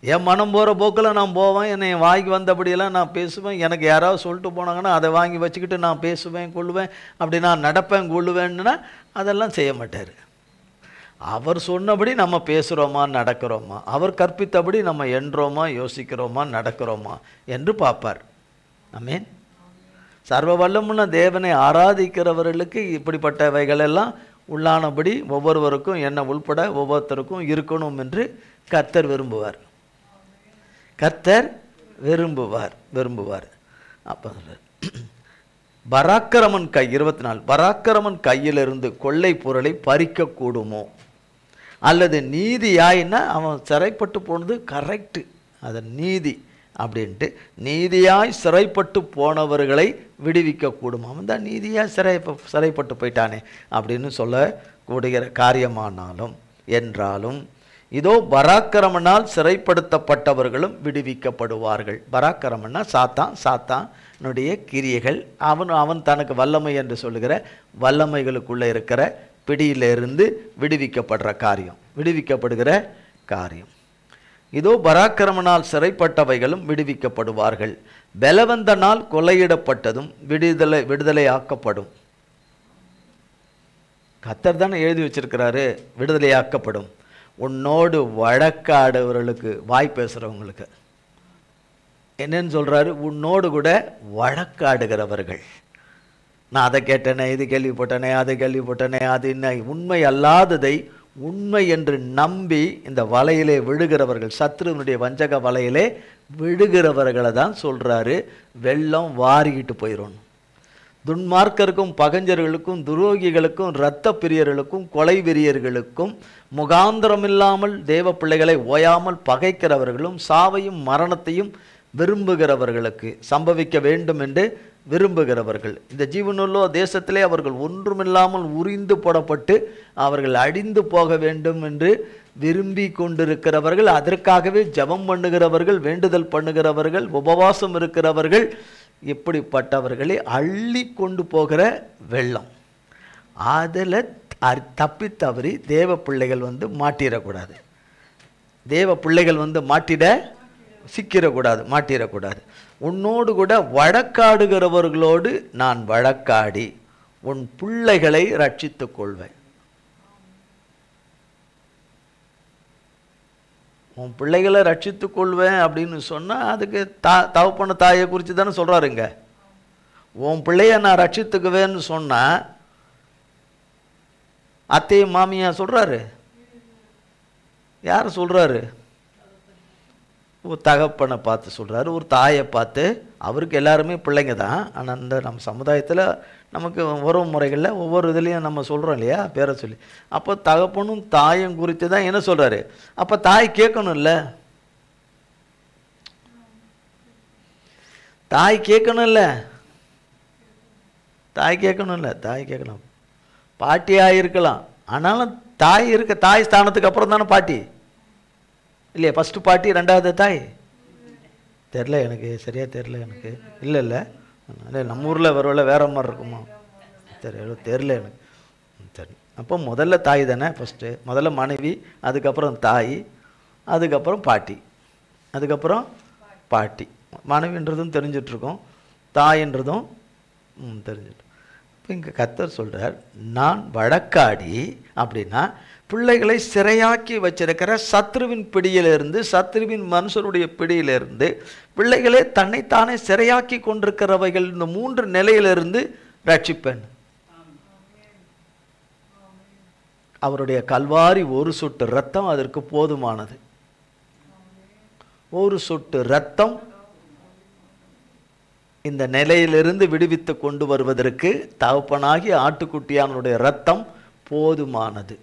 என் மனம் போகிற போக்கில் நான் போவேன், என்னை வாங்கி வந்தபடியெல்லாம் நான் பேசுவேன். எனக்கு யாராவது சொல்லிட்டு போனாங்கன்னா அதை வாங்கி வச்சுக்கிட்டு நான் பேசுவேன், கொள்ளுவேன், அப்படி நான் நடப்பேன், கொள்ளுவேன்னா அதெல்லாம் செய்ய மாட்டார். அவர் சொன்னபடி நம்ம பேசுகிறோமா, நடக்கிறோமா, அவர் கற்பித்தபடி நம்ம எண்ணுறோமா, யோசிக்கிறோமா, நடக்கிறோமா என்று பார்ப்பார். ஆமென். சர்வ வல்லமுள்ள தேவனை ஆராதிக்கிறவர்களுக்கு இப்படிப்பட்டவைகளெல்லாம் உள்ளானபடி ஒவ்வொருவருக்கும் என்ன உள்பட ஒவ்வொருத்தருக்கும் இருக்கணும் என்று கர்த்தர் விரும்புவார். பராக்கிரமன் கை 24 பராக்கிரமன் கையிலிருந்து கொள்ளை பொருளை பறிக்க கூடுமோ? அல்லது நீதியாயின்னா அவன் சிறைப்பட்டு போனது கரெக்டு, அது நீதி அப்படின்ட்டு நீதியாய் சிறைப்பட்டு போனவர்களை விடுவிக்க கூடும். அவன் தான் நீதியாய் சிறைப்பட்டு போயிட்டானே அப்படின்னு சொல்லக்கூடிய காரியமானாலும் என்றாலும் இதோ பராக்கிரமனால் சிறைப்படுத்தப்பட்டவர்களும் விடுவிக்கப்படுவார்கள். பராக்கிரமன்னா சாத்தானுடைய கிரியைகள், அவன் தனக்கு வல்லமை என்று சொல்லுகிற வல்லமைகளுக்குள்ளே இருக்கிற பிடியிலிருந்து விடுவிக்கப்படுகிற காரியம். இதோ பராக்கிரமனால் சிறைப்பட்டவைகளும் விடுவிக்கப்படுவார்கள். பலவந்தனால் கொலையிடப்பட்டதும் விடுதலையாக்கப்படும். கர்த்தர் தானே எழுதி வச்சிருக்கிறாரு விடுதலையாக்கப்படும். உன்னோடு வழக்காடுவர்களுக்கு, வாய் பேசுகிறவங்களுக்கு என்னன்னு சொல்கிறாரு? உன்னோடு கூட வழக்காடுகிறவர்கள். நான் அதை கேட்டேனே, இது கேள்விப்பட்டனே, அதை கேள்விப்பட்டனே, அது என்ன உண்மை அல்லாததை உண்மை என்று நம்பி இந்த வலையிலே விழுகிறவர்கள், சத்ருவனுடைய வஞ்சக வலையிலே விழுகிறவர்களை தான் சொல்கிறாரு வெள்ளம் வாரிக்கிட்டு போயிடும். துன்மார்க்கருக்கும் பகஞ்சர்களுக்கும் துரோகிகளுக்கும் இரத்த பிரியர்களுக்கும் கொலை வெறியர்களுக்கும் முகாந்திரமில்லாமல் தேவ பிள்ளைகளை ஓயாமல் பகைக்கிறவர்களும் சாவையும் மரணத்தையும் விரும்புகிறவர்களுக்கு சம்பவிக்க வேண்டும் என்று விரும்புகிறவர்கள், இந்த ஜீவனுள்ளோ தேசத்திலே அவர்கள் ஒன்றுமில்லாமல் உரிந்து போடப்பட்டு அவர்கள் அழிந்து போக வேண்டும் என்று விரும்பி கொண்டிருக்கிறவர்கள், அதற்காகவே ஜெபம் பண்ணுகிறவர்கள், வேண்டுதல் பண்ணுகிறவர்கள், உபவாசம் இருக்கிறவர்கள், இப்படிப்பட்டவர்களை அள்ளி கொண்டு போகிற வெள்ளம். அதில் தப்பி தவறி தேவ பிள்ளைகள் மாட்டிடக்கூடாது. தேவ பிள்ளைகள் மாட்டிடக்கூடாது. உன்னோடு கூட வழக்காடுகிறவர்களோடு நான் வழக்காடி உன் பிள்ளைகளை ரட்சித்துக் கொள்வேன். உன் பிள்ளைகளை ரட்சித்துக் கொள்வேன் அப்படின்னு சொன்னால் அதுக்கு தகப்பன தாயை குறித்து தானே சொல்கிறாருங்க. உன் பிள்ளைய நான் ரட்சித்துக்குவேன்னு சொன்னால் அத்தையும் மாமியா சொல்கிறாரு? யார் சொல்கிறாரு? ஒரு தகப்பனை பார்த்து சொல்கிறாரு, ஒரு தாயை பார்த்து. அவருக்கு எல்லாருமே பிள்ளைங்க தான். ஆனால் இந்த நம்ம சமுதாயத்தில் நமக்கு உறவு முறைகளில் ஒவ்வொரு இதுலேயும் நம்ம சொல்கிறோம் இல்லையா, பேரை சொல்லி. அப்போ தகப்பனும் தாயும் குறித்து தான் என்ன சொல்கிறாரு. அப்போ தாய் கேட்கணும்ல, தாய் கேட்கணும். பாட்டியாக இருக்கலாம், ஆனாலும் தாய் ஸ்தானத்துக்கு அப்புறம் தானே பாட்டி இல்லையா? ஃபஸ்ட்டு பாட்டி, ரெண்டாவது தாய். தெரில எனக்கு, சரியாக தெரில எனக்கு. இல்லை நம்ம ஊரில் வேற மாதிரி இருக்குமா தெரில எனக்கு. சரி, அப்போ முதல்ல தாய் தானே ஃபஸ்ட்டு. முதல்ல மனைவி, அதுக்கப்புறம் தாய், அதுக்கப்புறம் பாட்டி. மனைவின்றதும் தெரிஞ்சிட்ருக்கோம், தாயின்றதும் தெரிஞ்சிட்டு. இப்போ இங்கே கர்த்தர் சொல்கிறார், நான் வழக்காடி அப்படின்னா பிள்ளைகளை சிறையாக்கி வச்சிருக்கிற சத்ருவின் பிடியிலிருந்து, சத்ருவின் மனுஷருடைய பிடியிலிருந்து பிள்ளைகளே தன்னைத்தானே சிறையாக்கி கொண்டிருக்கிறவைகள் இந்த 3 நிலையிலிருந்து ரட்சிப்பேன். அவருடைய கல்வாரி ஒரு சொட்டு இரத்தம் அதற்கு போதுமானது. ஒரு சொட்டு இரத்தம் இந்த நிலையிலிருந்து விடுவித்து கொண்டு வருவதற்கு தகப்பனாகி ஆட்டுக்குட்டியானுடைய இரத்தம் போதுமானது.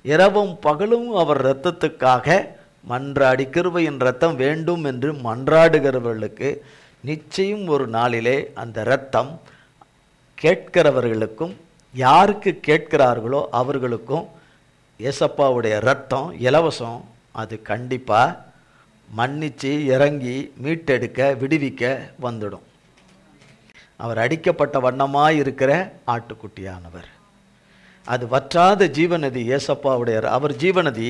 இரவும் பகலும் அவர் இரத்தத்துக்காக மன்றாடி, கிருபையின் இரத்தம் வேண்டும் என்று மன்றாடுகிறவர்களுக்கு நிச்சயம் ஒரு நாளிலே அந்த இரத்தம் கேட்கிறவர்களுக்கும், யாருக்கு கேட்கிறார்களோ அவர்களுக்கும் ஏசப்பாவுடைய இரத்தம் இலவசம். அது கண்டிப்பாக மன்னிச்சு இறங்கி மீட்டெடுக்க, விடுவிக்க வந்துடும். அவர் அடிக்கப்பட்ட வண்ணமாய் இருக்கிற ஆட்டுக்குட்டியானவர். அது வற்றாத ஜீவநதி. ஏசப்பாவுடைய அவர் ஜீவநதி,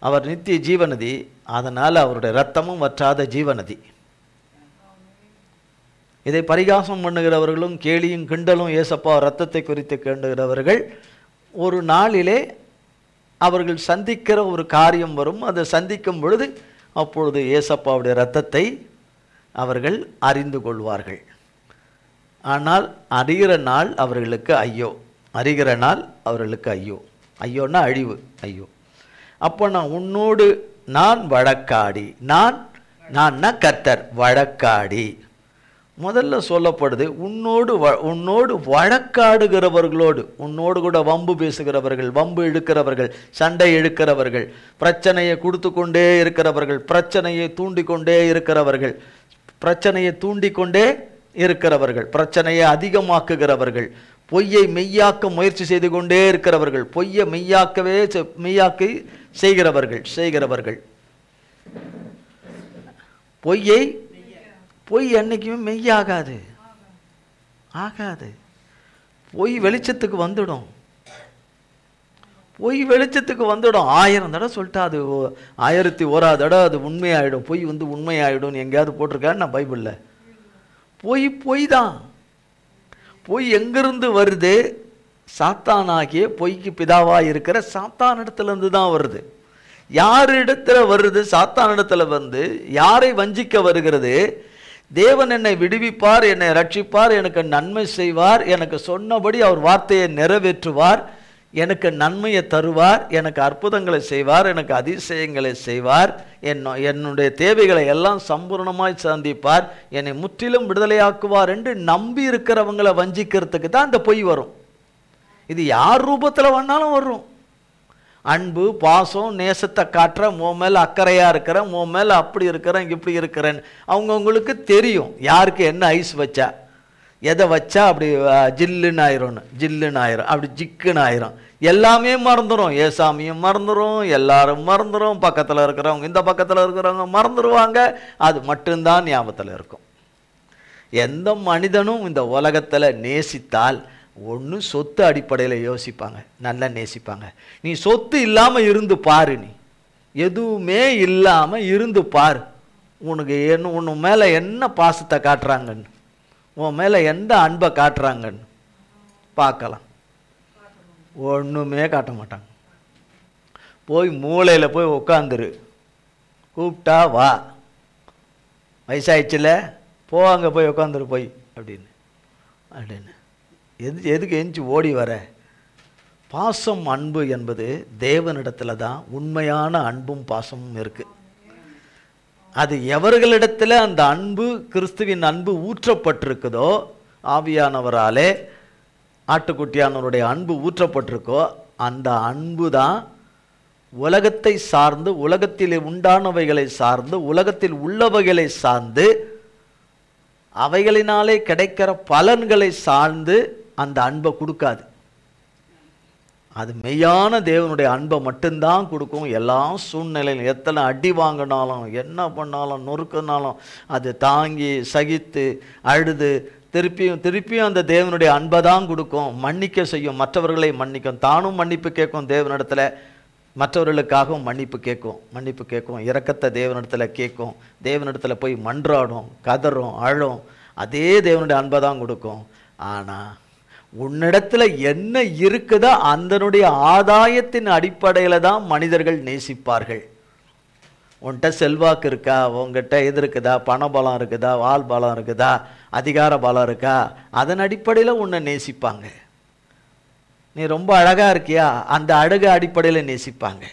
அவர் நித்திய ஜீவநதி. அதனால் அவருடைய இரத்தமும் வற்றாத ஜீவநதி. இதை பரிகாசம் பண்ணுகிறவர்களும் கேலியும் கிண்டலும் ஏசப்பா இரத்தத்தை குறித்து கேண்டுகிறவர்கள் ஒரு நாளிலே அவர்கள் சந்திக்கிற ஒரு காரியம் வரும். அதை சந்திக்கும் பொழுது அப்பொழுது ஏசப்பாவுடைய இரத்தத்தை அவர்கள் அறிந்து கொள்வார்கள். ஆனால் அறிகிற நாள் அவர்களுக்கு ஐயோ. அறிகிற நாள் அவர்களுக்கு ஐயோ. ஐயோன்னா அழிவு, ஐயோ. அப்போ நான் உன்னோடு நான் வழக்காடி, நான் கர்த்தர் வழக்காடி முதல்ல சொல்லப்படுது, உன்னோடு வழக்காடுகிறவர்களோடு, உன்னோடு கூட வம்பு பேசுகிறவர்கள், வம்பு இழுக்கிறவர்கள், சண்டை இழுக்கிறவர்கள், பிரச்சனையை கொடுத்து கொண்டே இருக்கிறவர்கள், பிரச்சனையை தூண்டிக்கொண்டே இருக்கிறவர்கள், பிரச்சனையை அதிகமாக்குகிறவர்கள், பொய்யை மெய்யாக்க முயற்சி செய்து கொண்டே இருக்கிறவர்கள், பொய்யை மெய்யாக்கி செய்கிறவர்கள், பொய் என்னைக்குமே மெய்யாகாது, பொய் வெளிச்சத்துக்கு வந்துடும். 1000 தடவை சொல்லிட்டா அது 1001 தடவை அது உண்மையாயிடும். பொய் உண்மையாயிடும் எங்கேயாவது போட்டிருக்கான்னு நான் பைபிளில்? பொய் தான். பொய் எங்கிருந்து வருது? சாத்தானாகிய பொய்க்கு பிதாவாக இருக்கிற சாத்தானிடத்துலேருந்து தான் வருது. யார் இடத்துல வருது? சாத்தானிடத்துல வந்து யாரை வஞ்சிக்க வருகிறது? தேவன் என்னை விடுவிப்பார், என்னை ரட்சிப்பார், எனக்கு நன்மை செய்வார், எனக்கு சொன்னபடி அவர் வார்த்தையை நிறைவேற்றுவார், எனக்கு நன்மையை தருவார், எனக்கு அற்புதங்களை செய்வார், எனக்கு அதிசயங்களை செய்வார், என்னுடைய தேவைகளை எல்லாம் சம்பூர்ணமாய் சந்திப்பார், என்னை முற்றிலும் விடுதலையாக்குவார் என்று நம்பி இருக்கிறவங்களை வஞ்சிக்கிறதுக்கு தான் அந்த பொய் வரும். இது யார் ரூபத்தில் வேணாலும் வரும். அன்பு, பாசம், நேசத்தை காட்டுற, உன் மேலே அக்கறையாக இருக்கிறேன், உன் மேலே அப்படி இருக்கிறேன், இப்படி இருக்கிறேன்னு அவங்கவுங்களுக்கு தெரியும் யாருக்கு என்ன ஐஸ் வச்சா, எதை வச்சா அப்படி ஜில்லுன்னு ஆயிரும், அப்படி ஜிக்குன்னு ஆயிரும். எல்லாமே மறந்துடும். ஏசாமியும் மறந்துடும், எல்லாரும் மறந்துடும், பக்கத்தில் இருக்கிறவங்க இந்த பக்கத்தில் இருக்கிறவங்க மறந்துடுவாங்க. அது மட்டும்தான் ஞாபகத்தில் இருக்கும். எந்த மனிதனும் இந்த உலகத்தில் நேசித்தால் ஒன்று சொத்து அடிப்படையில் யோசிப்பாங்க, நல்லா நேசிப்பாங்க. நீ சொத்து இல்லாமல் இருந்து பாரு, நீ எதுவுமே இல்லாமல் இருந்து பாரு, உனக்கு உன் மேலே என்ன பாசத்தை காட்டுறாங்கன்னு, உன் மேலே எந்த அன்பை காட்டுறாங்கன்னு பார்க்கலாம். ஒன்றுமே காட்ட மாட்டாங்க. போய் மூளையில் போய் உட்காந்துரு, கூப்பிட்டா வா, வயசாயிடுச்சுல போ, அங்கே போய் உட்காந்துரு போய் அப்படின்னு எதுக்கு எஞ்சி ஓடி வர? பாசம், அன்பு என்பது தேவனிடத்துல தான் உண்மையான அன்பும் பாசமும் இருக்கு. அது எவர்களிடத்தில் அந்த அன்பு, கிறிஸ்துவின் அன்பு ஊற்றப்பட்டிருக்குதோ, ஆவியானவராலே ஆட்டுக்குட்டியானவருடைய அன்பு ஊற்றப்பட்டிருக்கோ, அந்த அன்பு தான் உலகத்தை சார்ந்து, உலகத்தில் உண்டானவைகளை சார்ந்து, உலகத்தில் உள்ளவைகளை சார்ந்து, அவைகளினாலே கிடைக்கிற பலன்களை சார்ந்து அந்த அன்பை கொடுக்காது. அது மெய்யான தேவனுடைய அன்பை மட்டும்தான் கொடுக்கும். எல்லா சூழ்நிலையிலும் எத்தனை அடி வாங்கினாலும், என்ன பண்ணாலும், நொறுக்கினாலும் அது தாங்கி சகித்து அழுது திருப்பியும் அந்த தேவனுடைய அன்பை தான் கொடுக்கும். மன்னிக்க செய்யும், மற்றவர்களை மன்னிக்கும், தானும் மன்னிப்பு கேட்கும் தேவனிடத்தில், மற்றவர்களுக்காகவும் மன்னிப்பு கேட்கும், இரக்கத்தை தேவனிடத்தில் கேட்கும், தேவனிடத்தில் போய் மன்றாடும், கதறும், அழும். அதே தேவனுடைய அன்பை தான் கொடுக்கும். ஆனால் உன்னிடத்துல என்ன இருக்குதோ அதனுடைய ஆதாயத்தின் அடிப்படையில் தான் மனிதர்கள் நேசிப்பார்கள். உன்கிட்ட செல்வாக்கு இருக்கா, உங்ககிட்ட எது இருக்குதா, பண பலம் இருக்குதா, வால் பலம் இருக்குதா, அதிகார பலம் இருக்கா, அதன் அடிப்படையில் உன்னை நேசிப்பாங்க. நீ ரொம்ப அழகாக இருக்கியா, அந்த அழகு அடிப்படையில் நேசிப்பாங்க.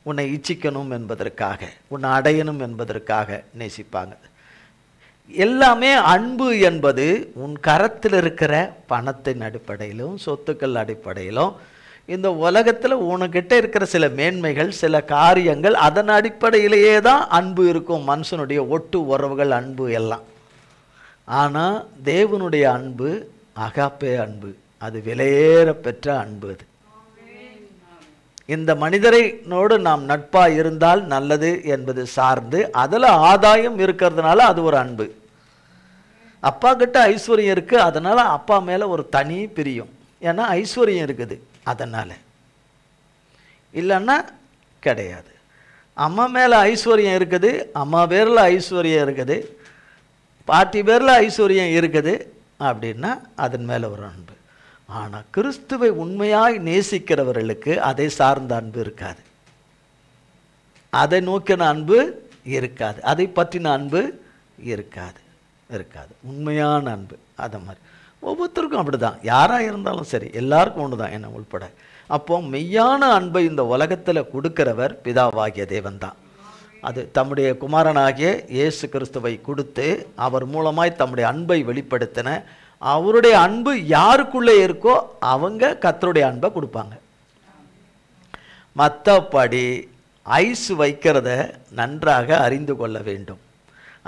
உன்னை இச்சிக்கணும் என்பதற்காக, உன்னை அடையணும் என்பதற்காக நேசிப்பாங்க. எல்லாமே அன்பு என்பது உன் கரத்தில் இருக்கிற பணத்தின் அடிப்படையிலும், சொத்துக்கள் அடிப்படையிலும், இந்த உலகத்தில் உனக்கிட்ட இருக்கிற சில மேன்மைகள், சில காரியங்கள், அதன் அடிப்படையிலேயே தான் அன்பு இருக்கும். மனுஷனுடைய ஒட்டு உறவுகள், அன்பு எல்லாம். ஆனால் தேவனுடைய அன்பு அகாப்பே அன்பு, அது விலையேற பெற்ற அன்பு. அது இந்த மனிதரைனோடு நாம் நட்பாக இருந்தால் நல்லது என்பது சார்ந்து அதில் ஆதாயம் இருக்கிறதுனால அது ஒரு அன்பு. அப்பா கிட்ட ஐஸ்வர்யம் இருக்குது, அதனால் அப்பா மேலே ஒரு தனி பிரியம். ஏன்னா ஐஸ்வர்யம் இருக்குது, அதனால். இல்லைன்னா கிடையாது. அம்மா மேலே ஐஸ்வர்யம் இருக்குது, அம்மா பேரில் ஐஸ்வர்யம் இருக்குது, பாட்டி பேரில் ஐஸ்வர்யம் இருக்குது அப்படின்னா அதன் மேலே ஒரு அன்பு. ஆனால் கிறிஸ்துவை உண்மையாய் நேசிக்கிறவர்களுக்கு அதை சார்ந்த அன்பு இருக்காது, அதை நோக்கின அன்பு இருக்காது, அதை பற்றின அன்பு இருக்காது. உண்மையான அன்பு அதை மாதிரி ஒவ்வொருத்தருக்கும் அப்படி தான். யாராக இருந்தாலும் சரி, எல்லாருக்கும் ஒன்று தான், என்ன உள்பட. அப்போ மெய்யான அன்பை இந்த உலகத்தில் கொடுக்கிறவர் பிதாவாகிய தேவன் தான். அது தம்முடைய குமாரனாகிய இயேசு கிறிஸ்துவை கொடுத்து அவர் மூலமாய் தம்முடைய அன்பை வெளிப்படுத்தின. அவருடைய அன்பு யாருக்குள்ளே இருக்கோ அவங்க கர்த்தருடைய அன்பை கொடுப்பாங்க. மற்றபடி ஐஸ் வைக்கிறத நன்றாக அறிந்து கொள்ள வேண்டும்.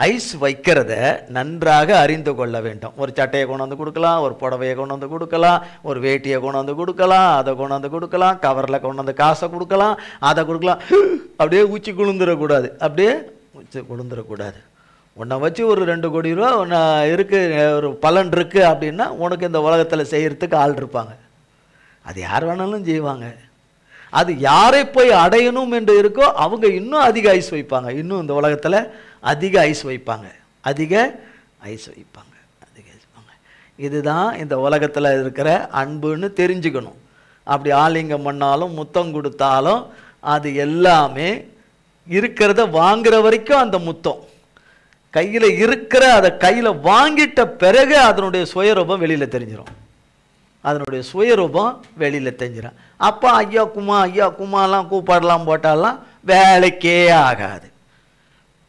ஐஸ் வைக்கிறத நன்றாக அறிந்து கொள்ள வேண்டும். ஒரு சட்டையை கொண்டு வந்து கொடுக்கலாம், ஒரு புடவையை கொண்டு வந்து கொடுக்கலாம், ஒரு வேட்டியை கொண்டு வந்து கொடுக்கலாம், அதை கொண்டு வந்து கொடுக்கலாம், கவரில் கொண்டு வந்து காசை கொடுக்கலாம், அதை கொடுக்கலாம். அப்படியே ஊச்சி குளிந்துடக்கூடாது, அப்படியே ஊச்சி குளிந்துடக்கூடாது. உன்னை வச்சு ஒரு 2 கோடி ரூபா ஒன்று இருக்குது, ஒரு பலன் இருக்குது அப்படின்னா உனக்கு இந்த உலகத்தில் செய்கிறதுக்கு ஆள் இருப்பாங்க. அது யார் வேணாலும் செய்வாங்க. அது யாரை போய் அடையணும் என்று இருக்கோ அவங்க இன்னும் அதிக ஐஸ் வைப்பாங்க. இன்னும் இந்த உலகத்தில் அதிக ஐஸ் வைப்பாங்க, அதிக ஐஸ் வைப்பாங்க, அதிக ஐஸ் வைப்பாங்க. இதுதான் இந்த உலகத்தில் இருக்கிற அன்புன்னு தெரிஞ்சுக்கணும். அப்படி ஆலிங்கம் பண்ணாலும் முத்தம் கொடுத்தாலும் அது எல்லாமே இருக்கிறத வாங்குற வரைக்கும் அந்த முத்தம் கையில் இருக்கிற, அதை கையில் வாங்கிட்ட பிறகு அதனுடைய சுயரூபம் வெளியில் தெரிஞ்சிடும். அதனுடைய சுயரூபம் வெளியில் தெரிஞ்சிடும். அப்போ ஐயா குமா ஐயா குமாலாம் கூப்பாடலாம் போட்டாலாம் வேலைக்கே ஆகாது.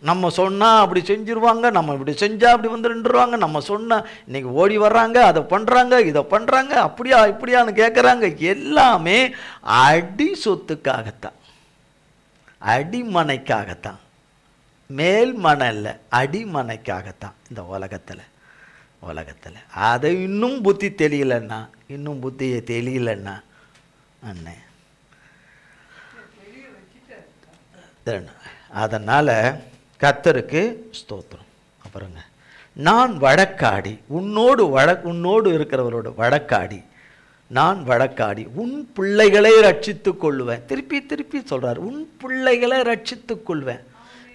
நம்ம சொன்னால் அப்படி செஞ்சுருவாங்க, நம்ம இப்படி செஞ்சால் அப்படி வந்து நின்றுருவாங்க. நம்ம சொன்னால் இன்றைக்கி ஓடி வர்றாங்க, அதை பண்ணுறாங்க, இதை பண்ணுறாங்க, அப்படியா இப்படியான்னு கேட்குறாங்க. எல்லாமே அடி சொத்துக்காகத்தான், அடிமனைக்காகத்தான், மேல் மணல்ல அடிமனைக்காகத்தான் இந்த உலகத்தில். அதை இன்னும் புத்தி தெரியலன்னா, இன்னும் புத்தியை தெரியலன்னா அண்ணே. அதனால் கர்த்தருக்கு ஸ்தோத்திரம். அப்புறங்க நான் வழக்காடி உன்னோடு இருக்கிறவரோட வழக்காடி, நான் வழக்காடி உன் பிள்ளைகளை ரட்சித்து கொள்வேன். திருப்பி திருப்பி சொல்றார், உன் பிள்ளைகளை ரட்சித்து கொள்வேன்.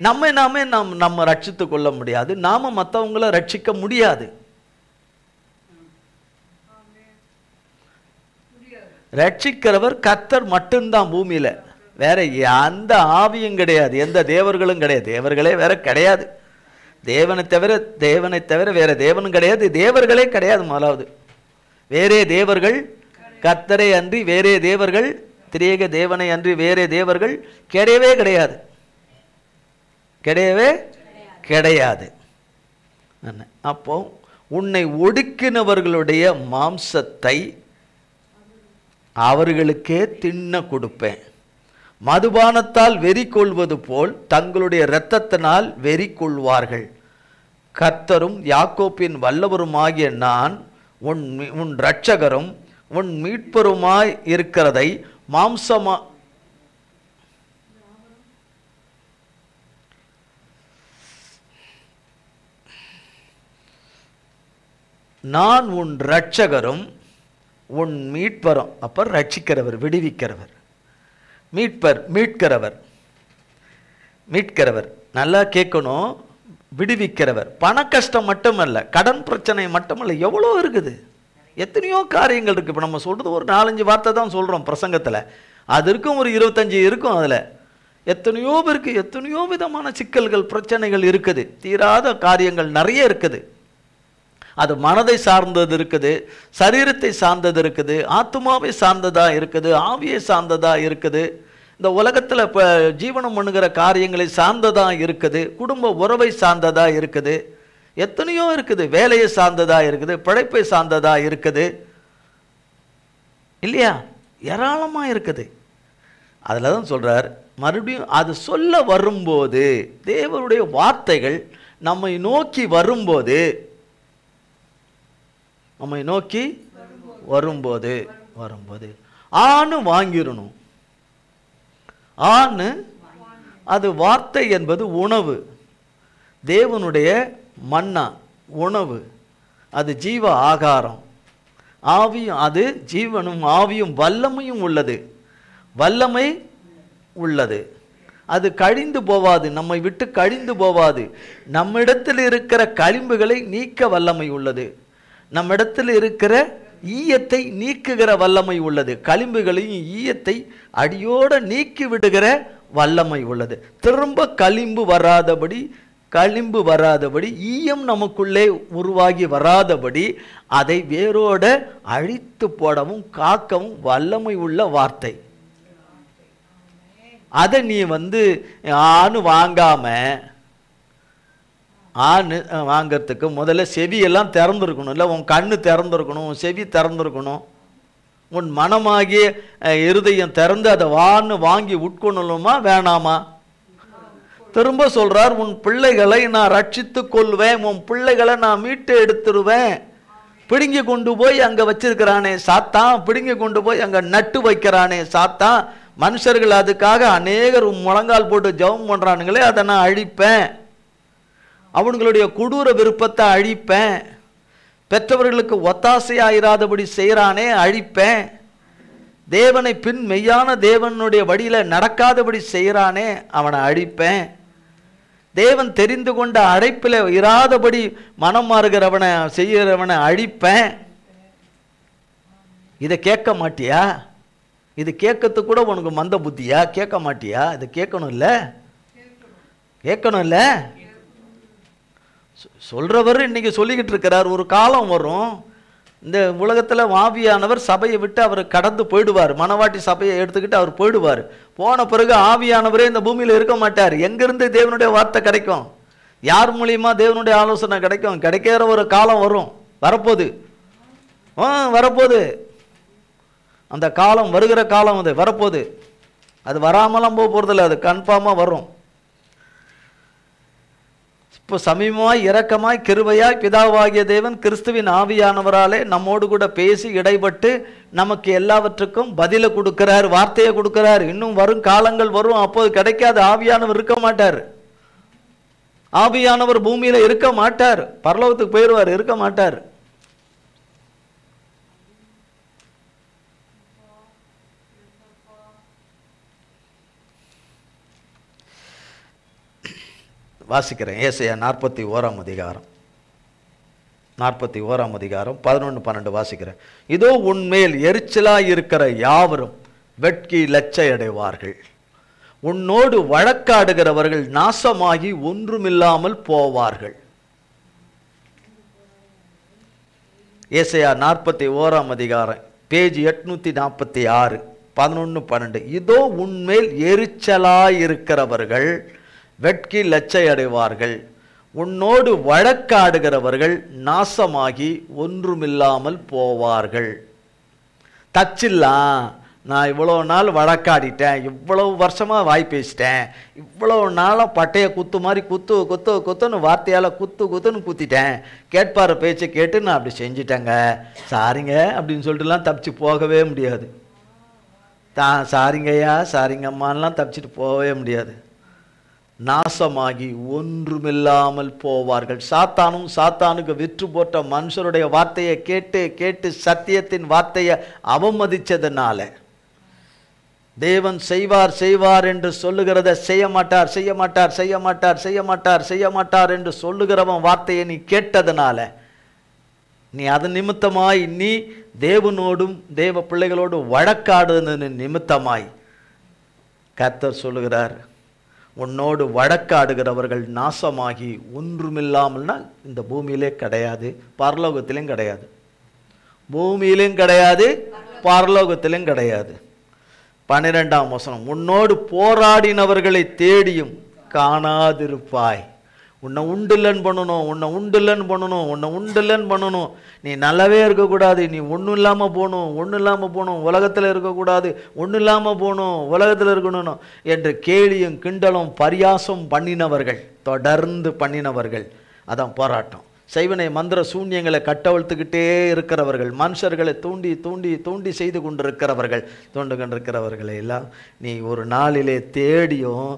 நம்ம ரட்சித்து கொள்ள முடியாது, நாம மற்றவங்களை ரட்சிக்க முடியாது. ரட்சிக்கிறவர் கர்த்தர் மட்டும்தான் பூமியில. வேற எந்த ஆவியும் கிடையாது, எந்த தேவர்களும் கிடையாது. தேவர்களே வேற கிடையாது. தேவனை தவிர வேற தேவனும் கிடையாது, தேவர்களே கிடையாது. முதலாவது வேறே தேவர்கள் கர்த்தரை அன்றி வேறே தேவர்கள், திரியேக தேவனை அன்றி வேறே தேவர்கள் கிடையவே கிடையாது, கிடையவே கிடையாது. அப்போ உன்னை ஒடுக்கினவர்களுடைய மாம்சத்தை அவர்களுக்கே தின்ன கொடுப்பேன். மதுபானத்தால் வெறி கொள்வது போல் தங்களுடைய இரத்தத்தினால் வெறி கொள்வார்கள். கர்த்தரும் யாக்கோப்பின் வல்லவருமாகிய நான் உன் இரட்சகரும் உன் மீட்பருமாய் இருக்கிறதை மாம்சமா நான் உன் இரட்சகரும் உன் மீட்பரும். அப்ப ரட்சிக்கிறவர், விடுவிக்கிறவர், மீட்கிறவர். நல்லா கேட்கணும். விடுவிக்கிறவர். பண கஷ்டம் மட்டுமல்ல, கடன் பிரச்சனை மட்டுமல்ல, எவ்வளோ இருக்குது, எத்தனையோ காரியங்கள் இருக்கு. இப்போ நம்ம சொல்றது ஒரு 4-5 வார்த்தை தான் சொல்றோம் பிரசங்கத்தில். அது இருக்கும், ஒரு 25 இருக்கும். அதில் எத்தனையோ பேருக்கு எத்தனையோ விதமான சிக்கல்கள் பிரச்சனைகள் இருக்குது, தீராத காரியங்கள் நிறைய இருக்குது. அது மனதை சார்ந்தது இருக்குது, சரீரத்தை சார்ந்தது இருக்குது, ஆத்மாவை சார்ந்ததா இருக்குது, ஆவியை சார்ந்ததா இருக்குது, இந்த உலகத்தில் இப்போ ஜீவனம் பண்ணுகிற காரியங்களை சார்ந்ததா இருக்குது, குடும்ப உறவை சார்ந்ததா இருக்குது, எத்தனையோ இருக்குது, வேலையை சார்ந்ததா இருக்குது, பிழைப்பை சார்ந்ததா இருக்குது, இல்லையா? ஏராளமாக இருக்குது. அதில் தான் சொல்கிறார், மறுபடியும் அது சொல்ல வரும்போது, தேவனுடைய வார்த்தைகள் நம்மை நோக்கி வரும்போது, வரும்போது ஆணு வாங்கிடணும். ஆணு அது வார்த்தை என்பது உணவு, தேவனுடைய மன்னா உணவு, அது ஜீவ ஆகாரம். ஆவியும் அது ஜீவனும் ஆவியும் வல்லமையும் உள்ளது, வல்லமை உள்ளது. அது கழிந்து போவாது, நம்மை விட்டு கழிந்து போவாது. நம்மிடத்தில் இருக்கிற களிம்புகளை நீக்க வல்லமை உள்ளது, நம்மிடத்தில் இருக்கிற ஈயத்தை நீக்குகிற வல்லமை உள்ளது, களிம்புகளையும் ஈயத்தை அடியோடு நீக்கி விடுகிற வல்லமை உள்ளது. திரும்ப களிம்பு வராதபடி ஈயம் நமக்குள்ளே உருவாகி வராதபடி அதை வேரோட அழித்து போடவும் காக்கவும் வல்லமை உள்ள வார்த்தை. அதை நீ ஆணு வாங்காம, ஆணு வாங்கிறதுக்கு முதல்ல செவியெல்லாம் திறந்துருக்கணும். இல்லை, உன் கண்ணு திறந்துருக்கணும், உன் செவி திறந்துருக்கணும், உன் மனமாகிய இருதயம் திறந்து அதை வாங்கி உட்கொள்ளணுமா வேணாமா? திரும்ப சொல்றார், உன் பிள்ளைகளை நான் ரட்சித்து கொள்வேன், உன் பிள்ளைகளை நான் மீட்டு எடுத்துருவேன். பிடுங்கி கொண்டு போய் அங்கே வச்சிருக்கிறானே சாத்தான், பிடுங்கி கொண்டு போய் அங்கே நட்டு வைக்கிறானே சாத்தான். மனுஷர்கள் அதுக்காக அநேகர் முழங்கால் போட்டு ஜெபம் பண்றானுங்களே, அதை நான் அழிப்பேன். அவங்களுடைய கொடூர விருப்பத்தை அழிப்பேன். பெற்றவர்களுக்கு ஒத்தாசையாயிராதபடி செய்கிறானே, அழிப்பேன். தேவனை மெய்யான தேவனுடைய வழியில நடக்காதபடி செய்கிறானே, அவனை அழிப்பேன். தேவன் தெரிந்து கொண்ட அழைப்பில் இராதபடி மனம் மாறுகிறவனை செய்கிறவனை அழிப்பேன். இதை கேட்க மாட்டியா? இது கேட்கறதுக்கு கூட உனக்கு மந்த புத்தியா? கேட்க மாட்டியா? இது கேட்கணும் இல்லை? கேட்கணும் இல்லை? சொல்றவர் இன்னைக்கு சொல்லிக்கிட்டு இருக்கிறார். ஒரு காலம் வரும், இந்த உலகத்தில் ஆவியானவர் சபையை விட்டு அவர் கடந்து போயிடுவார். மணவாட்டி சபையை எடுத்துக்கிட்டு அவர் போயிடுவார். போன பிறகு ஆவியானவரே இந்த பூமியில் இருக்க மாட்டார். எங்கிருந்து தேவனுடைய வார்த்தை கிடைக்கும்? யார் மூலியமா தேவனுடைய ஆலோசனை கிடைக்கும்? கிடைக்கிற ஒரு காலம் வரும், வரப்போகுது. வரப்போகுது. அந்த காலம் வருகிற காலம் அது வரப்போகுது. அது வராமலாம் போக போகிறதில்ல, அது கன்ஃபார்மாக வரும். இப்போ சமீபமாய் இரக்கமாய் கிருபையாய் பிதாவாகிய தேவன் கிறிஸ்துவின் ஆவியானவராலே நம்மோடு கூட பேசி இடைப்பட்டு நமக்கு எல்லாவற்றுக்கும் பதிலை கொடுக்கிறார், வார்த்தையை கொடுக்கிறார். இன்னும் வரும் காலங்கள் வரும், அப்போது கிடைக்காத ஆவியானவர் இருக்க மாட்டார். ஆவியானவர் பூமியில இருக்க மாட்டார், பரலோகத்துக்கு போயிடுவார், இருக்க மாட்டார். வாசிக்கிறேன். ஏசாயா 41 அதிகாரம் 11-12 வாசிக்கிறேன். இதோ உன்மேல் எரிச்சலாய் இருக்கிற யாவரும் வெட்கி லச்சை அடைவார்கள். உன்னோடு வழக்காடுகிறவர்கள் நாசமாகி ஒன்றுமில்லாமல் போவார்கள். ஏசாயா 41 அதிகாரம் பேஜ் 846 11-12. இதோ உன்மேல் எரிச்சலாய் இருக்கிறவர்கள் வெட்கி லச்சை அடைவார்கள். உன்னோடு வழக்காடுகிறவர்கள் நாசமாகி ஒன்றுமில்லாமல் போவார்கள். தச்சில்லாம், நான் இவ்வளோ நாள் வழக்காடிட்டேன், இவ்வளவு வருஷமாக வாய் பேசிட்டேன், இவ்வளவு நாளாக பட்டையை குத்து மாதிரி குத்துன்னு வார்த்தையால் குத்துன்னு குத்திட்டேன், கேட்பார பேச்சை கேட்டு நான் அப்படி செஞ்சிட்டேங்க, சாரிங்க அப்படின்னு சொல்லிட்டுலாம் தப்பிச்சு போகவே முடியாது. சாரிங்கய்யா சாரிங்கம்மான்லாம் தப்பிச்சுட்டு போகவே முடியாது. நாசமாகி ஒன்றுமில்லாமல் போவார்கள். சாத்தானுக்கு விற்று போட்ட மனுஷருடைய வார்த்தையை கேட்டு சத்தியத்தின் வார்த்தையை அவமதிச்சதுனால, தேவன் செய்வார் என்று சொல்லுகிறத செய்ய மாட்டார் என்று சொல்லுகிறவன் வார்த்தையை நீ கேட்டதுனால, நீ அதன் நிமித்தமாய் நீ தேவனோடும் தேவ பிள்ளைகளோடு வழக்காடுனது நிமித்தமாய் கர்த்தர் சொல்லுகிறார், உன்னோடு வழக்காடுகிறவர்கள் நாசமாகி ஒன்றுமில்லாமல்னா இந்த பூமியிலே கிடையாது, பரலோகத்திலும் கிடையாது. பூமியிலும் கிடையாது, பரலோகத்திலும் கிடையாது. 12ஆம் வசனம், உன்னோடு போராடினவர்களை தேடியும் காணாதிருப்பாய். உன்னை உண்டுலன்னு பண்ணணும். நீ நல்லாவே இருக்கக்கூடாது, நீ ஒன்றும் இல்லாமல் போகணும், உலகத்தில் இருக்கக்கூடாது, ஒன்றும் இல்லாமல் போகணும், உலகத்தில் இருக்கணும் என்று கேலியும் கிண்டலும் பரியாசம் பண்ணினவர்கள், தொடர்ந்து பண்ணினவர்கள். அதான் போராட்டம். செய்வனை மந்திர சூன்யங்களை கட்டவிழ்த்துக்கிட்டே இருக்கிறவர்கள், மனுஷர்களை தூண்டி செய்து கொண்டிருக்கிறவர்களை எல்லாம் நீ ஒரு நாளிலே தேடியும்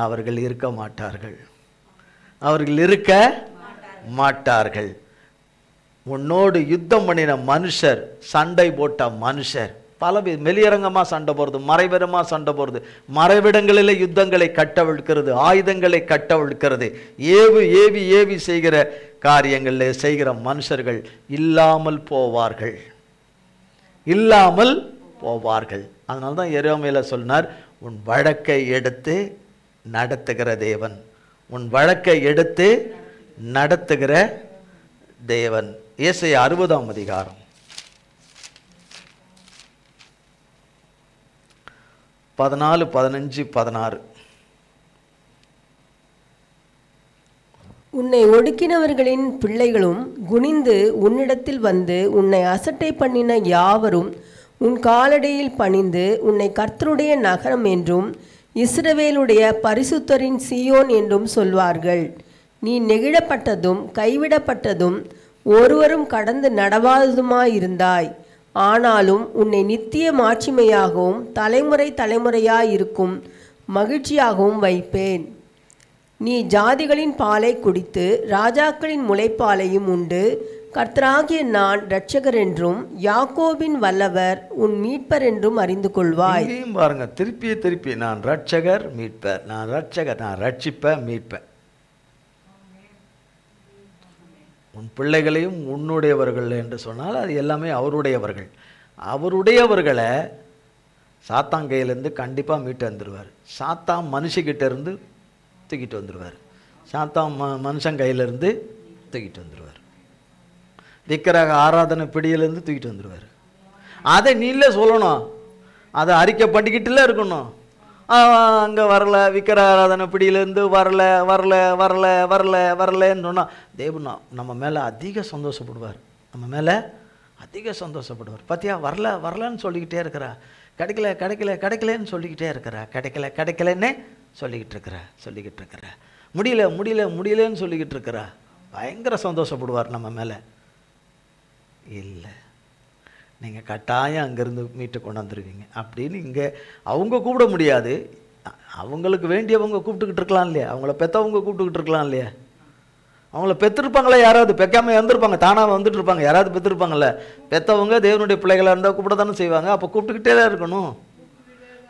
அவர்கள் இருக்க மாட்டார்கள். உன்னோடு யுத்தம் பண்ணின மனுஷர், சண்டை போட்ட மனுஷர், பல வெளியரங்கமாக சண்டை போகிறது, மறைவிடமாக சண்டை போகிறது, மறைவிடங்களிலே யுத்தங்களை கட்டவிழ்க்கிறது, ஆயுதங்களை கட்டவிழ்க்கிறது, ஏவி செய்கிற காரியங்களில் செய்கிற மனுஷர்கள் இல்லாமல் போவார்கள். அதனால தான் எரேமியால சொன்னார், உன் வழக்கை எடுத்து நடத்துகிற தேவன், உன் வழக்கை எடுத்து நடத்துகிற தேவன். ஏசாயா 60ஆம் அதிகாரம் 14, 15, 16. உன்னை ஒடுக்கினவர்களின் பிள்ளைகளும் குனிந்து உன்னிடத்தில் வந்து உன்னை அசட்டை பண்ணின யாவரும் உன் காலடியில் பணிந்து உன்னை கர்த்தருடைய நகரம் என்றும் இஸ்ரவேலுடைய பரிசுத்தரின் சீயோன் என்றும் சொல்வார்கள். நீ நெகிழப்பட்டதும் கைவிடப்பட்டதும் ஒருவரும் கடந்து நடவாததுமாயிருந்தாய். ஆனாலும் உன்னை நித்திய மாட்சிமையாகவும் தலைமுறை தலைமுறையாயிருக்கும் மகிழ்ச்சியாகவும் வைப்பேன். நீ ஜாதிகளின் பாலை குடித்து ராஜாக்களின் முளைப்பாலையும் உண்டு. கர்த்தராகிய நான் இரட்சகர் என்றும் யாக்கோபின் வல்லவர் உன் மீட்பர் என்றும் அறிந்து கொள்வாய். இங்கேயும் பாருங்க, திருப்பி நான் இரட்சகர் மீட்பர், நான் இரட்சகர், நான் ரட்சிப்பேன் மீட்பேன். உன் பிள்ளைகளையும் உன்னுடையவர்கள் என்று சொன்னால் அது எல்லாமே அவருடையவர்கள். அவருடையவர்களை சாத்தான் கையிலேருந்து கண்டிப்பாக மீட்டு வந்துடுவார். சாத்தான் மனுஷக்கிட்ட இருந்து தூக்கிட்டு வந்துடுவார். சாத்தான் மனுஷன் கையிலேருந்து தூக்கிட்டு வந்துடுவார். விக்கிரக ஆராதனை பிடியிலேருந்து தூக்கிட்டு வந்துடுவார். அதை நீங்களே சொல்லணும், அதை அறிக்கை பண்ணிக்கிட்டுல இருக்கணும். அங்கே வரல, விக்கிரக ஆராதனை பிடியிலேருந்து வரல வரல வரல வரல வரலன்னு சொன்னால் தேவன் நம்ம மேலே அதிக சந்தோஷப்படுவார். நம்ம மேலே அதிக சந்தோஷப்படுவார். பார்த்தியா, வரல வரலன்னு சொல்லிக்கிட்டே இருக்கிறா, கிடைக்கல கிடைக்கல கிடைக்கலன்னு சொல்லிக்கிட்டே இருக்கிறா, கிடைக்கல கிடைக்கலன்னே சொல்லிக்கிட்டு இருக்கிற, முடியல முடியல முடியலன்னு சொல்லிக்கிட்டு இருக்கிறா. பயங்கர சந்தோஷப்படுவார் நம்ம மேலே. இல்லை, நீங்கள் கட்டாயம் அங்கேருந்து மீட்டு கொண்டாந்துருவீங்க அப்படின்னு இங்கே அவங்க கூப்பிட முடியாது. அவங்களுக்கு வேண்டியவங்க கூப்பிட்டுக்கிட்டு இருக்கலாம் இல்லையா? அவங்கள பெற்றவங்க கூப்பிட்டுக்கிட்டு இருக்கலாம் இல்லையா? அவங்கள பெற்றிருப்பாங்களே, யாராவது பெக்காமல் இறந்துருப்பாங்க, தானாக வந்துட்டு இருப்பாங்க, யாராவது பெற்றிருப்பாங்கள்ல. பெற்றவங்க தேவனுடைய பிள்ளைகளாக இருந்தால் கூப்பிட தானே செய்வாங்க. அப்போ கூப்பிட்டுக்கிட்டே தான் இருக்கணும்,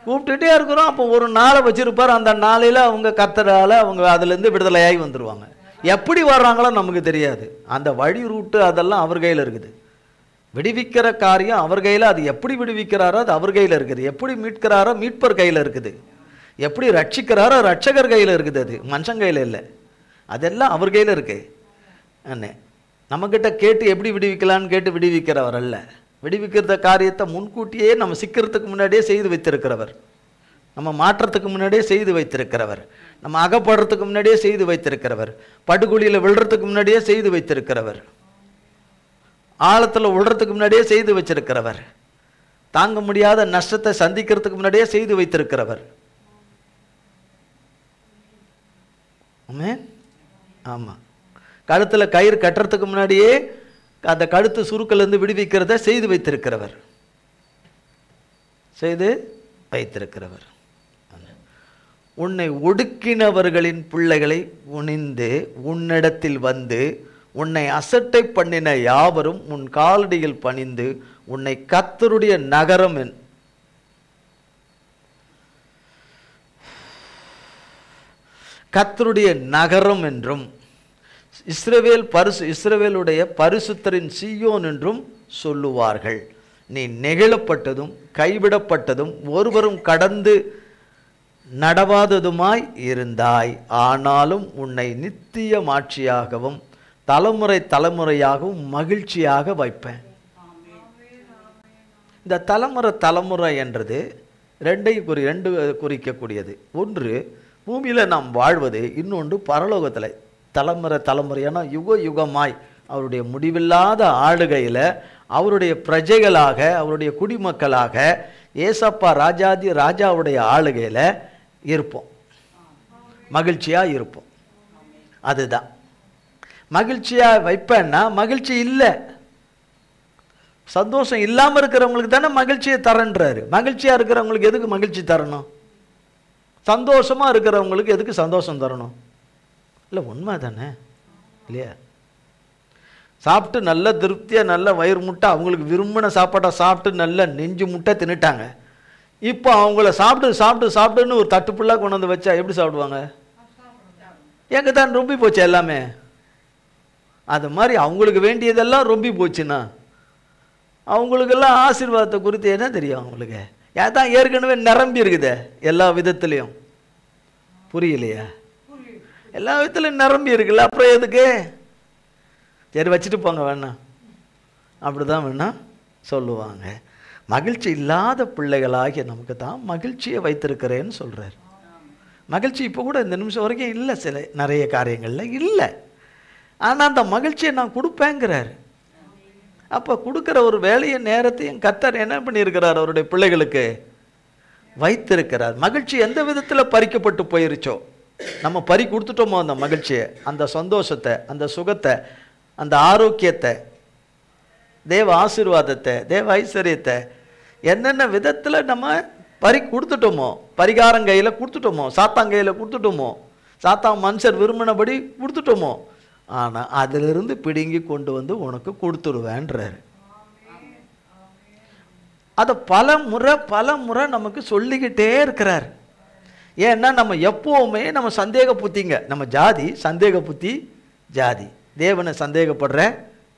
கூப்பிட்டுக்கிட்டே இருக்கிறோம். அப்போ ஒரு நாளை வச்சுருப்பார். அந்த நாளையில் அவங்க கர்த்தரால் அவங்க அதுலேருந்து விடுதலையாகி வந்துடுவாங்க. எப்படி வர்றாங்களோ நமக்கு தெரியாது. அந்த வழி ரூட்டு அதெல்லாம் அவர் கையில் இருக்குது. விடுவிக்கிற காரியம் அவர் கையில். அது எப்படி விடுவிக்கிறாரோ அது அவர் கையில் இருக்குது. எப்படி மீட்கிறாரோ மீட்பர் கையில் இருக்குது. எப்படி ரட்சிக்கிறாரோ ரட்சகர் கையில் இருக்குது. அது மனுஷன் கையில் இல்லை, அதெல்லாம் அவர் கையில் இருக்கு. அண்ணே, நம்மக்கிட்ட கேட்டு எப்படி விடுவிக்கலான்னு கேட்டு விடுவிக்கிறவர் அல்ல. விடுவிக்கிற காரியத்தை முன்கூட்டியே நம்ம சிக்கிறதுக்கு முன்னாடியே செய்து வைத்திருக்கிறவர், நம்ம மாற்றத்துக்கு முன்னாடியே செய்து வைத்திருக்கிறவர், நம்ம அகப்படுறதுக்கு முன்னாடியே செய்து வைத்திருக்கிறவர், படுகொலியில் விழுறதுக்கு முன்னாடியே செய்து வைத்திருக்கிறவர், ஆழத்தில் விழுறதுக்கு முன்னாடியே செய்து வச்சிருக்கிறவர், தாங்க முடியாத நஷ்டத்தை சந்திக்கிறதுக்கு முன்னாடியே செய்து வைத்திருக்கிறவர். ஆமாம், கழுத்தில் கயிறு கட்டுறதுக்கு முன்னாடியே அந்த கழுத்து சுருக்கிலிருந்து விடுவிக்கிறத செய்து வைத்திருக்கிறவர், செய்து வைத்திருக்கிறவர். உன்னை ஒடுக்கினவர்களின் பிள்ளைகளை குனிந்து உன்னிடத்தில் வந்து உன்னை அசட்டை பண்ணின யாவரும் உன் காலடியில் பணிந்து உன்னை கர்த்தருடைய நகரம் கர்த்தருடைய நகரம் என்றும் இஸ்ரவேலுடைய பரிசுத்தரின் சீயோன் என்றும் சொல்லுவார்கள். நீ நெகிழப்பட்டதும் கைவிடப்பட்டதும் ஒருவரும் கடந்து நடவாததுமாய் இருந்தாய். ஆனாலும் உன்னை நித்திய மாட்சியாகவும் தலைமுறை தலைமுறையாகவும் மகிழ்ச்சியாக வைப்பேன். இந்த தலைமுறை என்றது ரெண்டு குறிக்கக்கூடியது. ஒன்று பூமியில் நாம் வாழ்வது, இன்னொன்று பரலோகத்தில் தலைமுறையான யுக யுகமாய் அவருடைய முடிவில்லாத ஆளுகையில் அவருடைய பிரஜைகளாக அவருடைய குடிமக்களாக ஏசப்பா ராஜாதி ராஜாவுடைய ஆளுகையில் இருப்போம், மகிழ்ச்சியாக இருப்போம். அதுதான் மகிழ்ச்சியாக வைப்பேன்னா. மகிழ்ச்சி இல்லை, சந்தோஷம் இல்லாமல் இருக்கிறவங்களுக்கு தானே மகிழ்ச்சியை தரன்றாரு. மகிழ்ச்சியாக இருக்கிறவங்களுக்கு எதுக்கு மகிழ்ச்சி தரணும்? சந்தோஷமாக இருக்கிறவங்களுக்கு எதுக்கு சந்தோஷம் தரணும்? இல்லை, உண்மை தானே இல்லையா? சாப்பிட்டு நல்ல திருப்தியாக நல்ல வயிறு முட்டை அவங்களுக்கு விரும்பின சாப்பாட்டை சாப்பிட்டு நல்ல நெஞ்சு முட்டை தின்னுட்டாங்க. இப்போ அவங்கள சாப்பிட்டுன்னு ஒரு தட்டு ஃபுல்லாக கொண்டு வந்து வச்சா எப்படி சாப்பிடுவாங்க? எங்கே தான் ரொம்பி போச்சு எல்லாமே. அது மாதிரி அவங்களுக்கு வேண்டியதெல்லாம் ரொம்பி போச்சுன்னா அவங்களுக்கெல்லாம் ஆசீர்வாதத்தை குறித்து என்ன தெரியும்? அவங்களுக்கு தான் ஏற்கனவே நிரம்பி இருக்குதே எல்லா விதத்துலேயும். புரியலையா? எல்லா விதத்துலையும் நிரம்பி இருக்குல்ல, அப்புறம் எதுக்கு? சரி வச்சுட்டு போங்க வேணா, அப்படி தான் வேணா சொல்லுவாங்க. மகிழ்ச்சி இல்லாத பிள்ளைகளாகிய நமக்கு தான் மகிழ்ச்சியை வைத்திருக்கிறேன்னு சொல்கிறார். மகிழ்ச்சி இப்போ கூட இந்த நிமிஷம் வரைக்கும் இல்லை, சில நிறைய காரியங்களில் இல்லை. ஆனால் அந்த மகிழ்ச்சியை நான் கொடுப்பேங்கிறார். அப்போ கொடுக்குற ஒரு வேலையை நேரத்தையும் கர்த்தர் என்ன பண்ணியிருக்கிறார், அவருடைய பிள்ளைகளுக்கு வைத்திருக்கிறார். மகிழ்ச்சி எந்த விதத்தில் பறிக்கப்பட்டு போயிருச்சோ, நம்ம பறி கொடுத்துட்டோமோ அந்த மகிழ்ச்சியை, அந்த சந்தோஷத்தை, அந்த சுகத்தை, அந்த ஆரோக்கியத்தை, தேவ ஆசீர்வாதத்தை, தேவ ஐஸ்வர்யத்தை என்னென்ன விதத்தில் நம்ம பறி கொடுத்துட்டோமோ, பரிகாரம் கையில் கொடுத்துட்டோமோ, சாத்தான் கையில் கொடுத்துட்டோமோ, சாத்தான் மனுஷர் விரும்பினபடி கொடுத்துட்டோமோ, ஆனால் அதிலிருந்து பிடுங்கி கொண்டு வந்து உனக்கு கொடுத்துடுவேன்றார். அதை பல முறை நமக்கு சொல்லிக்கிட்டே இருக்கிறார். ஏன்னா நம்ம எப்போவுமே நம்ம சந்தேக புத்திங்க, நம்ம ஜாதி சந்தேக புத்தி ஜாதி, தேவனை சந்தேகப்படுற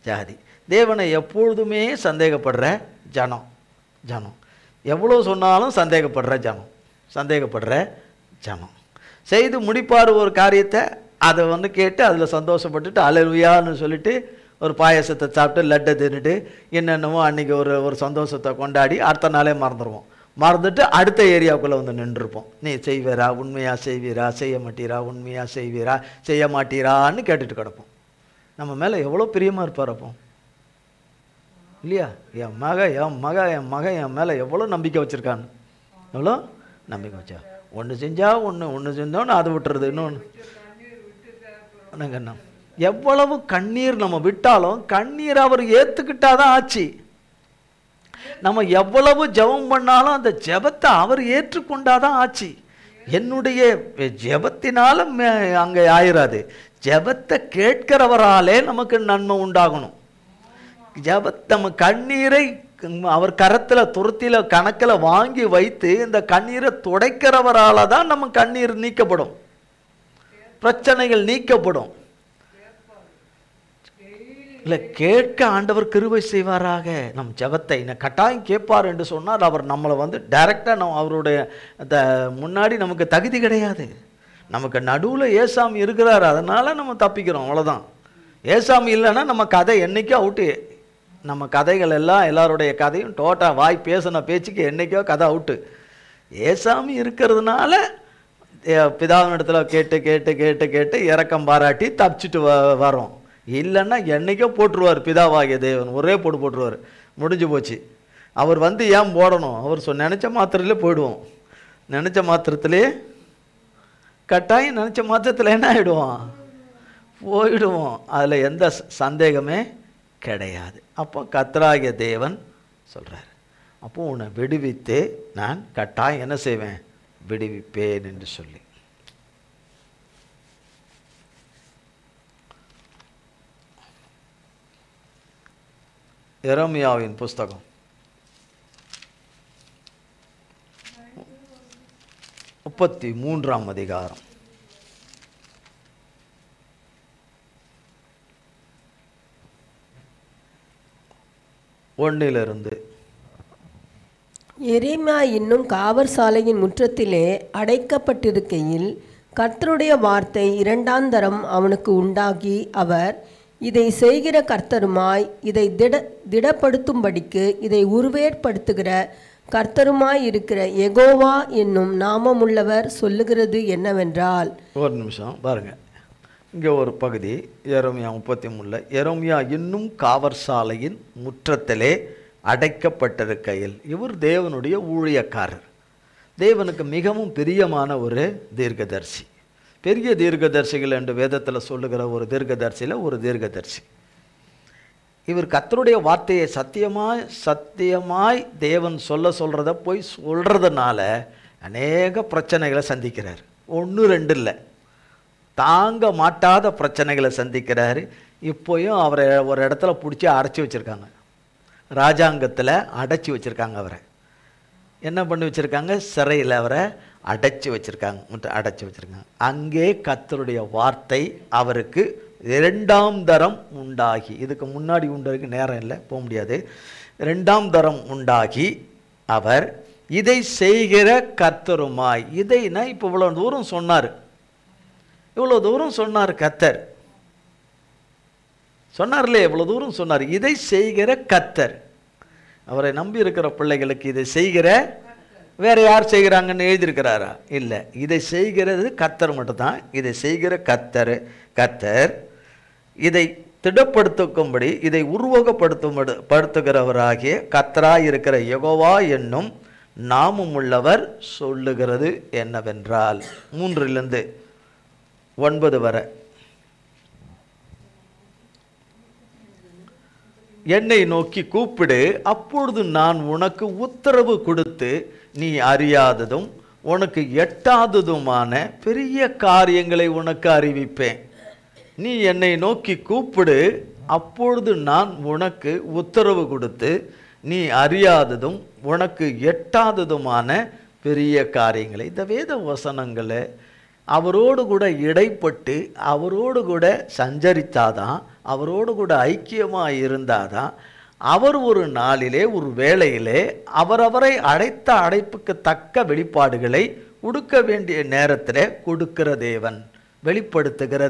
ஜாதி, தேவனை எப்பொழுதுமே சந்தேகப்படுற ஜனம். எவ்வளோ சொன்னாலும் சந்தேகப்படுற ஜனம் செய்து முடிப்பார் ஒரு காரியத்தை, அதை கேட்டு அதில் சந்தோஷப்பட்டுட்டு அல்லேலூயான்னு சொல்லிட்டு ஒரு பாயசத்தை சாப்பிட்டு லட்டை தின்னுட்டு என்னென்னமோ அன்றைக்கி ஒரு சந்தோஷத்தை கொண்டாடி அடுத்த நாளே மறந்துட்டு அடுத்த ஏரியாவுக்குள்ளே வந்து நின்றுருப்போம். நீ செய்வீரா, உண்மையாக செய்வீரா, செய்ய மாட்டீரா, உண்மையாக செய்வீரா, செய்ய மாட்டீரான்னு கேட்டுட்டு கிடப்போம். நம்ம மேலே எவ்வளோ பிரியமாக இருப்பார் அப்போ, இல்லையா? என் மகன் என் மேலே எவ்வளோ நம்பிக்கை வச்சுருக்கான்னு, எவ்வளோ நம்பிக்கை வச்சா. ஒன்று செஞ்சோன்னு அதை விட்டுறது, இன்னொன்று எவ்வளவு கண்ணீர் நம்ம விட்டாலும் கண்ணீர் அவர் ஏற்றுக்கிட்டாதான் ஆச்சு. நம்ம எவ்வளவு ஜெபம் பண்ணாலும் அந்த ஜெபத்தை அவர் ஏற்றுக்கொண்டாதான் ஆச்சு. என்னுடைய ஜெபத்தினால அங்கே ஆயிராது, ஜெபத்தை கேட்கிறவராலே நமக்கு நன்மை உண்டாகணும். நம்ம கண்ணீரை அவர் கரத்தில் துருத்தியில் கணக்கில் வாங்கி வைத்து இந்த கண்ணீரை துடைக்கிறவரால் தான் நம்ம கண்ணீர் நீக்கப்படும், பிரச்சனைகள் நீக்கப்படும். இல்லை, கேட்க ஆண்டவர் கிருபை செய்வாராக. நம் ஜெபத்தை கட்டாயம் கேட்பார் என்று சொன்னால் அவர் நம்மளை டைரெக்டாக அவருடைய முன்னாடி நமக்கு தகுதி கிடையாது. நமக்கு நடுவில் ஏசாமி இருக்கிறார், அதனால் நம்ம தப்பிக்கிறோம், அவ்வளோதான். ஏசாமி இல்லைன்னா நம்ம கதை என்றைக்கோ அவுட்டு. நம்ம கதைகள் எல்லாம் எல்லாருடைய கதையும் டோட்டாக வாய் பேசின பேச்சுக்கு என்றைக்கோ கதை அவுட்டு. ஏசாமி இருக்கிறதுனால பிதாவின் இடத்துல கேட்டு கேட்டு கேட்டு கேட்டு இறக்கம் பாராட்டி தப்பிச்சுட்டு வரோம். இல்லைன்னா என்றைக்கோ போட்டுருவார் பிதாவாகிய தேவன், ஒரே போட்டுருவார், முடிஞ்சு போச்சு. அவர் ஏன் போடணும், அவர் நினச்ச மாத்திரத்திலே போயிடுவோம். நினச்ச மாத்திரத்திலே கட்டாயம் நினச்ச மாத்திரத்தில் என்ன ஆகிடுவோம், போயிடுவோம். அதில் எந்த சந்தேகமே கிடையாது. அப்போ கர்த்தராகிய தேவன் சொல்கிறார், அப்போ உன்னை விடுவித்து நான் கட்டாயம் என்ன செய்வேன், விடுவிப்பேன் என்று சொல்லி. எரேமியாவின் புஸ்தகம் 33ஆம் அதிகாரம் 1 எரேமியா இன்னும் காவற்சாலையின் முற்றத்திலே அடைக்கப்பட்டிருக்கையில் கர்த்தருடைய வார்த்தை 2ஆம் தரம் அவனுக்கு உண்டாகி, அவர் இதை செய்கிற கர்த்தருமாய் இதை திடப்படுத்தும்படிக்கு இதை உருவேற்படுத்துகிற கர்த்தருமாய் இருக்கிற யெகோவா என்னும் நாமமுள்ளவர் சொல்லுகிறது என்னவென்றால். ஒரு நிமிஷம் பாருங்க, இங்கே ஒரு பகுதி எரேமியா 33. எரேமியா இன்னும் காவற்சாலையின் முற்றத்திலே அடைக்கப்பட்டிருக்கையில். இவர் தேவனுடைய ஊழியக்காரர், தேவனுக்கு மிகவும் பிரியமான ஒரு தீர்க்கதரிசி. பெரிய தீர்க்கதரிசிகள் என்று வேதத்தில் சொல்லுகிற ஒரு தீர்க்கதரிசியில் ஒரு தீர்க்கதரிசி. இவர் கர்த்தருடைய வார்த்தையை சத்தியமாய் தேவன் சொல்கிறத போய் சொல்கிறதுனால அநேக பிரச்சனைகளை சந்திக்கிறார். 1-2 இல்லை, தாங்க மாட்டாத பிரச்சனைகளை சந்திக்கிறாரு. இப்போயும் அவரை ஒரு இடத்துல பிடிச்சி அடைச்சி வச்சுருக்காங்க, ராஜாங்கத்தில் அடைச்சி வச்சுருக்காங்க. அவரை என்ன பண்ணி வச்சுருக்காங்க, சிறையில் அவரை அடைச்சி வச்சுருக்காங்க. அங்கே கர்த்தருடைய வார்த்தை அவருக்கு 2ஆம் தரம் உண்டாகி, இதுக்கு முன்னாடி உண்டதுக்கு நேரம் இல்லை, போக முடியாது. 2ஆம் தரம் உண்டாகி அவர் இதை செய்கிற கர்த்தருமாய், இதைனா இப்போ இவ்வளோ தூரம் சொன்னார், கர்த்தர் சொன்னார்லே, இவ்வளோ தூரம் சொன்னார், இதை செய்கிற கர்த்தர். அவரை நம்பி இருக்கிற பிள்ளைகளுக்கு இதை செய்கிற வேற யார் செய்கிறாங்கன்னு எழுதியிருக்கிறாரா? இல்லை, இதை செய்கிறது கர்த்தர் மட்டும்தான். இதை செய்கிற கர்த்தர் இதை திடப்படுத்தும்படி இதை உருவகப்படுத்துகிறவராகிய கர்த்தராய் இருக்கிற யெகோவா என்னும் நாமம் உள்ளவர் சொல்லுகிறது என்னவென்றால், 3-9 வரை, என்னை நோக்கி கூப்பிடு, அப்பொழுது நான் உனக்கு உத்தரவு கொடுத்து நீ அறியாததும் உனக்கு எட்டாததுமான பெரிய காரியங்களை உனக்கு அறிவிப்பேன். நீ என்னை நோக்கி கூப்பிடு, அப்பொழுது நான் உனக்கு உத்தரவு கொடுத்து நீ அறியாததும் உனக்கு எட்டாததுமான பெரிய காரியங்களை. இந்த வேத வசனங்களை அவரோடு கூட இடைப்பட்டு அவரோடு கூட சஞ்சரித்தாதான், அவரோடு கூட ஐக்கியமாக இருந்தாதான், அவர் ஒரு நாளிலே ஒரு வேளையிலே அவரவரை அழைத்த அழைப்புக்கு தக்க வெளிப்பாடுகளை கொடுக்க வேண்டிய நேரத்தில் கொடுக்கிற தேவன், வெளிப்படுத்துகிற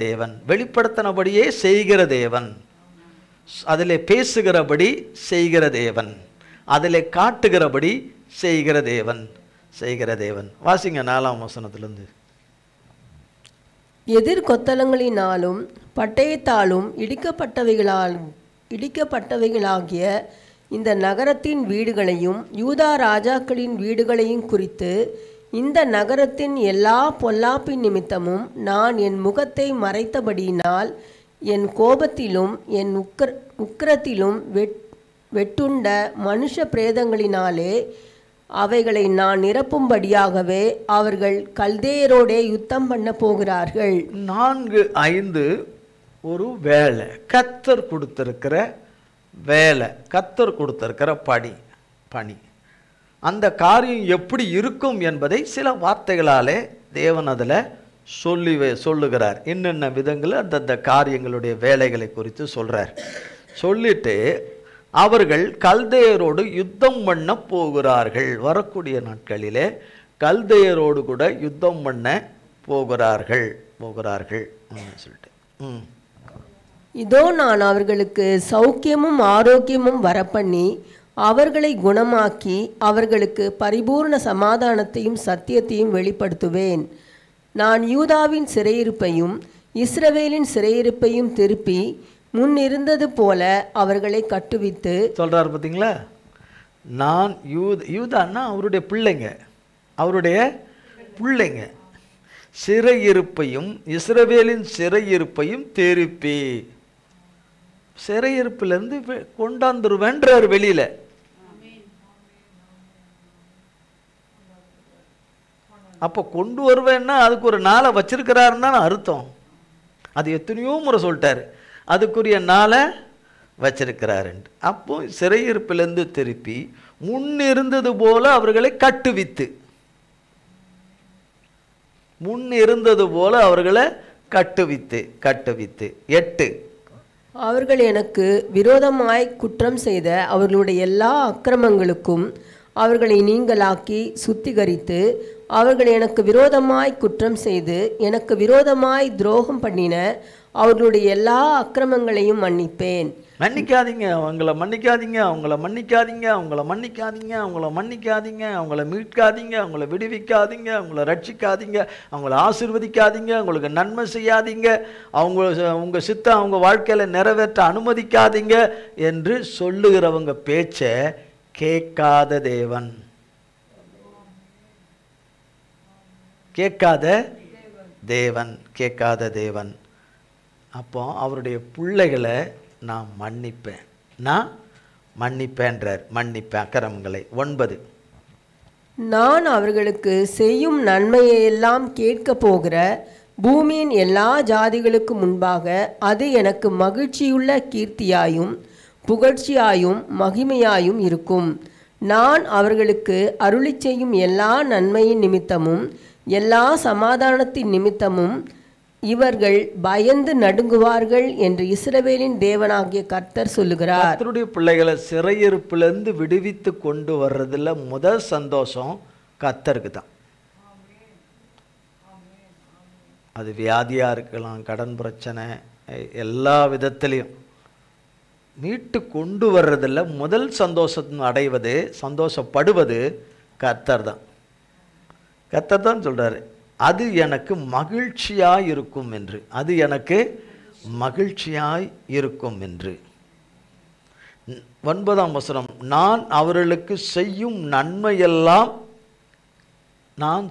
தேவன், வெளிப்படுத்தினபடியே செய்கிற தேவன், அதில் பேசுகிறபடி செய்கிற தேவன், அதில் காட்டுகிறபடி செய்கிற தேவன். வாசிங்க 4ஆம் வசனத்திலிருந்து. எதிர்கொத்தலங்களினாலும் பட்டயத்தாலும் இடிக்கப்பட்டவைகளாகிய இந்த நகரத்தின் வீடுகளையும் யூதா ராஜாக்களின் வீடுகளையும் குறித்து, இந்த நகரத்தின் எல்லா பொல்லாப்பின் நிமித்தமும் நான் என் முகத்தை மறைத்தபடியினால் என் கோபத்திலும் என் உக்கிரத்திலும் வெட்டுண்ட மனுஷ பிரேதங்களினாலே அவைகளை நான் நிரப்பும்படியாகவே அவர்கள் கல்தேயரோடே யுத்தம் பண்ண போகிறார்கள். 4-5 ஒரு வேலை, கர்த்தர் கொடுத்திருக்கிற வேலை, கர்த்தர் கொடுத்திருக்கிற பணி, அந்த காரியம் எப்படி இருக்கும் என்பதை சில வார்த்தைகளாலே தேவன் அதில் சொல்லுகிறார். என்னென்ன விதங்கள் அந்தந்த காரியங்களுடைய வேலைகளை குறித்து சொல்கிறார். சொல்லிட்டு அவர்கள் கல்தேயரோடு யுத்தம் பண்ண போகிறார்கள். வரக்கூடிய நாட்களிலே கல்தேயரோடு கூட யுத்தம் பண்ண போகிறார்கள் சொல்லிட்டு, இதோ நான் அவர்களுக்கு சௌக்கியமும் ஆரோக்கியமும் வரப்பண்ணி அவர்களை குணமாக்கி அவர்களுக்கு பரிபூர்ண சமாதானத்தையும் சத்தியத்தையும் வெளிப்படுத்துவேன். நான் யூதாவின் சிறையிருப்பையும் இஸ்ரவேலின் சிறையிருப்பையும் திருப்பி முன் இருந்தது போல அவர்களை கட்டுவித்து சொல்றாரு. பார்த்தீங்களா? நான் யூதான்னா அவருடைய பிள்ளைங்க சிறையிருப்பையும் இஸ்ரவேலின் சிறையிருப்பையும் திருப்பி, சிறையிருப்பிலிருந்து கொண்டாந்துருவேன்றார் வெளியில. அப்போ கொண்டு வருவேன்னா அதுக்கு ஒரு நாளை வச்சிருக்கிறாருன்னு தான் அர்த்தம். அது எத்தனையோ முறை சொல்லிட்டாரு, அதுக்குரிய நாளை வச்சிருக்கிறாரு. அப்போ சிறையிருப்பிலிருந்து திருப்பி முன்னிருந்தது போல அவர்களை கட்டுவித்து, கட்டுவித்து 8 அவர்கள் எனக்கு விரோதமாய் குற்றம் செய்த அவர்களுடைய எல்லா அக்கிரமங்களுக்கும் அவர்களை நீங்களாக்கி சுத்திகரித்து, அவர்கள் எனக்கு விரோதமாய் குற்றம் செய்து எனக்கு விரோதமாய் துரோகம் பண்ணின அவர்களுடைய எல்லா அக்கிரமங்களையும் மன்னிப்பேன். மன்னிக்காதீங்க, அவங்கள மன்னிக்காதீங்க, அவங்கள மீட்காதீங்க, அவங்கள மீட்காதீங்க, அவங்கள விடுவிக்காதீங்க, அவங்கள ரட்சிக்காதீங்க, அவங்கள ஆசீர்வதிக்காதீங்க, அவங்களுக்கு நன்மை செய்யாதீங்க, உங்கள் சித்தம் அவங்க வாழ்க்கையில் நிறைவேற்ற அனுமதிக்காதீங்க என்று சொல்லுகிறவங்க பேச்சை கேட்காத தேவன். அப்போ அவருடைய பிள்ளைகளை நான் மன்னிப்பேன்றார். மன்னிப்பேன் அக்கிரமங்களை. 9 நான் அவர்களுக்கு செய்யும் நன்மையெல்லாம் கேட்க போகிற பூமியின் எல்லா ஜாதிகளுக்கு முன்பாக அது எனக்கு மகிழ்ச்சியுள்ள கீர்த்தியாயும் புகழ்ச்சியாயும் மகிமையாயும் இருக்கும். நான் அவர்களுக்கு அருளி செய்யும் எல்லா நன்மையின் நிமித்தமும் எல்லா சமாதானத்தின் நிமித்தமும் இவர்கள் பயந்து நடுங்குவார்கள் என்று இஸ்ரவேலின் தேவனாகிய கர்த்தர் சொல்லுகிறார். கர்த்தருடைய பிள்ளைகளை சிறையிருப்பிலிருந்து விடுவித்து கொண்டு வர்றதுல முதல் சந்தோஷம் கர்த்தருக்கு தான். அது வியாதியாக இருக்கலாம், கடன் பிரச்சனை, எல்லா விதத்திலையும் மீட்டு கொண்டு வர்றதில் முதல் சந்தோஷம் அடைவது, சந்தோஷப்படுவது கர்த்தர் தான். கர்த்தர் தான் சொல்கிறாரு, அது எனக்கு மகிழ்ச்சியாய் இருக்கும் என்று. அது எனக்கு மகிழ்ச்சியாய் இருக்கும் என்று. 9ஆம் வசனம், நான் அவர்களுக்கு செய்யும் நன்மையெல்லாம், நான்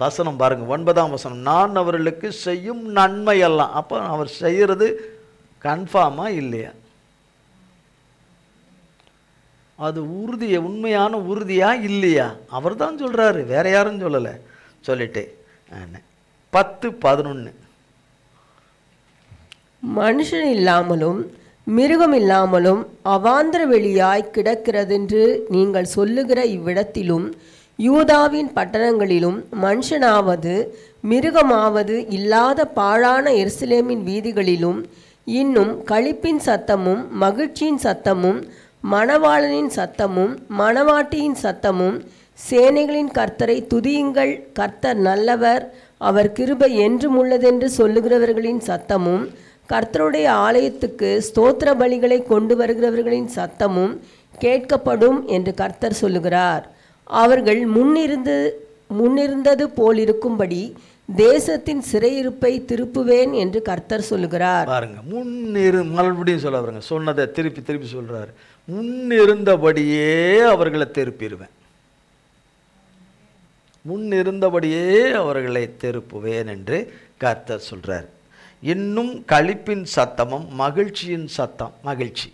வசனம் பாருங்க, 9ஆம் வசனம், நான் அவர்களுக்கு செய்யும் நன்மையெல்லாம். அப்போ அவர் செய்கிறது கன்ஃபார்மா இல்லையா? அது உறுதியா, உண்மையான உறுதியா இல்லையா? அவர் தான் சொல்றாரு, வேற யாரும் சொல்லலை. சொல்லிட்டு 10:11, மனுஷன் இல்லாமலும் மிருகம் இல்லாமலும் அவாந்திர வெளியாய் கிடக்கிறதென்று நீங்கள் சொல்லுகிற இவ்விடத்திலும் யூதாவின் பட்டணங்களிலும் மனுஷனாவது மிருகமாவது இல்லாத பாழான எருசலேமின் வீதிகளிலும் இன்னும் களிப்பின் சத்தமும் மகிழ்ச்சியின் சத்தமும் மணவாளனின் சத்தமும் மணவாட்டியின் சத்தமும் சேனைகளின் கர்த்தரை துதியுங்கள், கர்த்தர் நல்லவர், அவர் கிருபை என்றும் உள்ளதென்று சொல்லுகிறவர்களின் சத்தமும் கர்த்தருடைய ஆலயத்துக்கு ஸ்தோத்திர பலிகளை கொண்டு வருகிறவர்களின் சத்தமும் கேட்கப்படும் என்று கர்த்தர் சொல்லுகிறார். அவர்கள் முன்னிருந்தது போலிருக்கும்படி தேசத்தின் சிறையிருப்பை திருப்புவேன் என்று கர்த்தர் சொல்லுகிறார். பாருங்க, மறுபடியும் சொல்ல பாருங்க, சொன்னதை திருப்பி திருப்பி சொல்றாரு. முன்னிருந்தபடியே அவர்களை திருப்பிடுவேன், முன்னிருந்தபடியே அவர்களை திருப்புவேன் என்று கர்த்தர் சொல்றார். இன்னும் களிப்பின் சத்தமும் மகிழ்ச்சியின் சத்தம், மகிழ்ச்சி.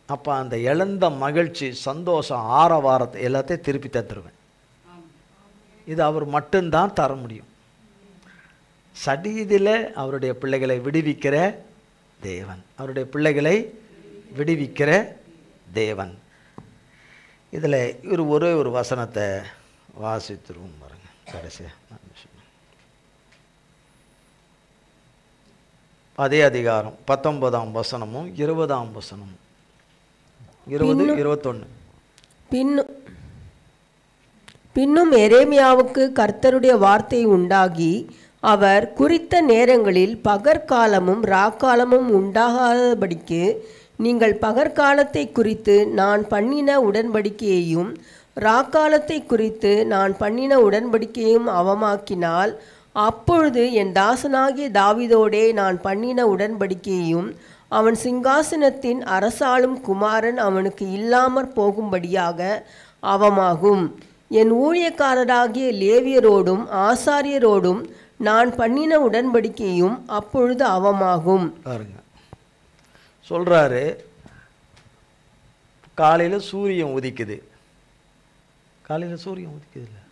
அப்போ அந்த இழந்த மகிழ்ச்சி, சந்தோஷம், ஆரவாரத்தை எல்லாத்தையும் திருப்பி தந்துடுவேன். இது அவர் மட்டும்தான் தர முடியும். சடீதில் அவருடைய பிள்ளைகளை விடுவிக்கிற தேவன், அவருடைய பிள்ளைகளை விடுவிக்கிற தேவன். இதில் ஒரே ஒரு வசனத்தை வாசித்துருவோம் பாருங்க, கடைசியாக அதே அதிகாரம் 19ஆம் வசனமும் 20ஆம் வசனமும் 20-21. பின்னும் எரேமியாவுக்கு கர்த்தருடைய வார்த்தை உண்டாகி, அவர் குறித்த நேரங்களில் பகற்காலமும் ராக்காலமும் உண்டாகாதபடிக்கு நீங்கள் பகற்காலத்தை குறித்து நான் பண்ணின உடன்படிக்கையையும் ராக்காலத்தை குறித்து நான் பண்ணின உடன்படிக்கையையும் அவமாக்கினால், அப்பொழுது என் தாசனாகிய தாவீதோடே நான் பண்ணின உடன்படிக்கையையும் அவன் சிங்காசனத்தின் அரசாளும் குமாரன் அவனுக்கு இல்லாமற் போகும்படியாக அவமாகும். என் ஊழியக்காரராகிய லேவியரோடும் ஆசாரியரோடும் நான் பண்ணின உடன்படிக்கையும் அப்பொழுது அவமாகும். பாருங்க, சொல்றாரு, காலையில் சூரியன் உதிக்குது. காலையில் சூரியன் உதிக்குது இல்லை,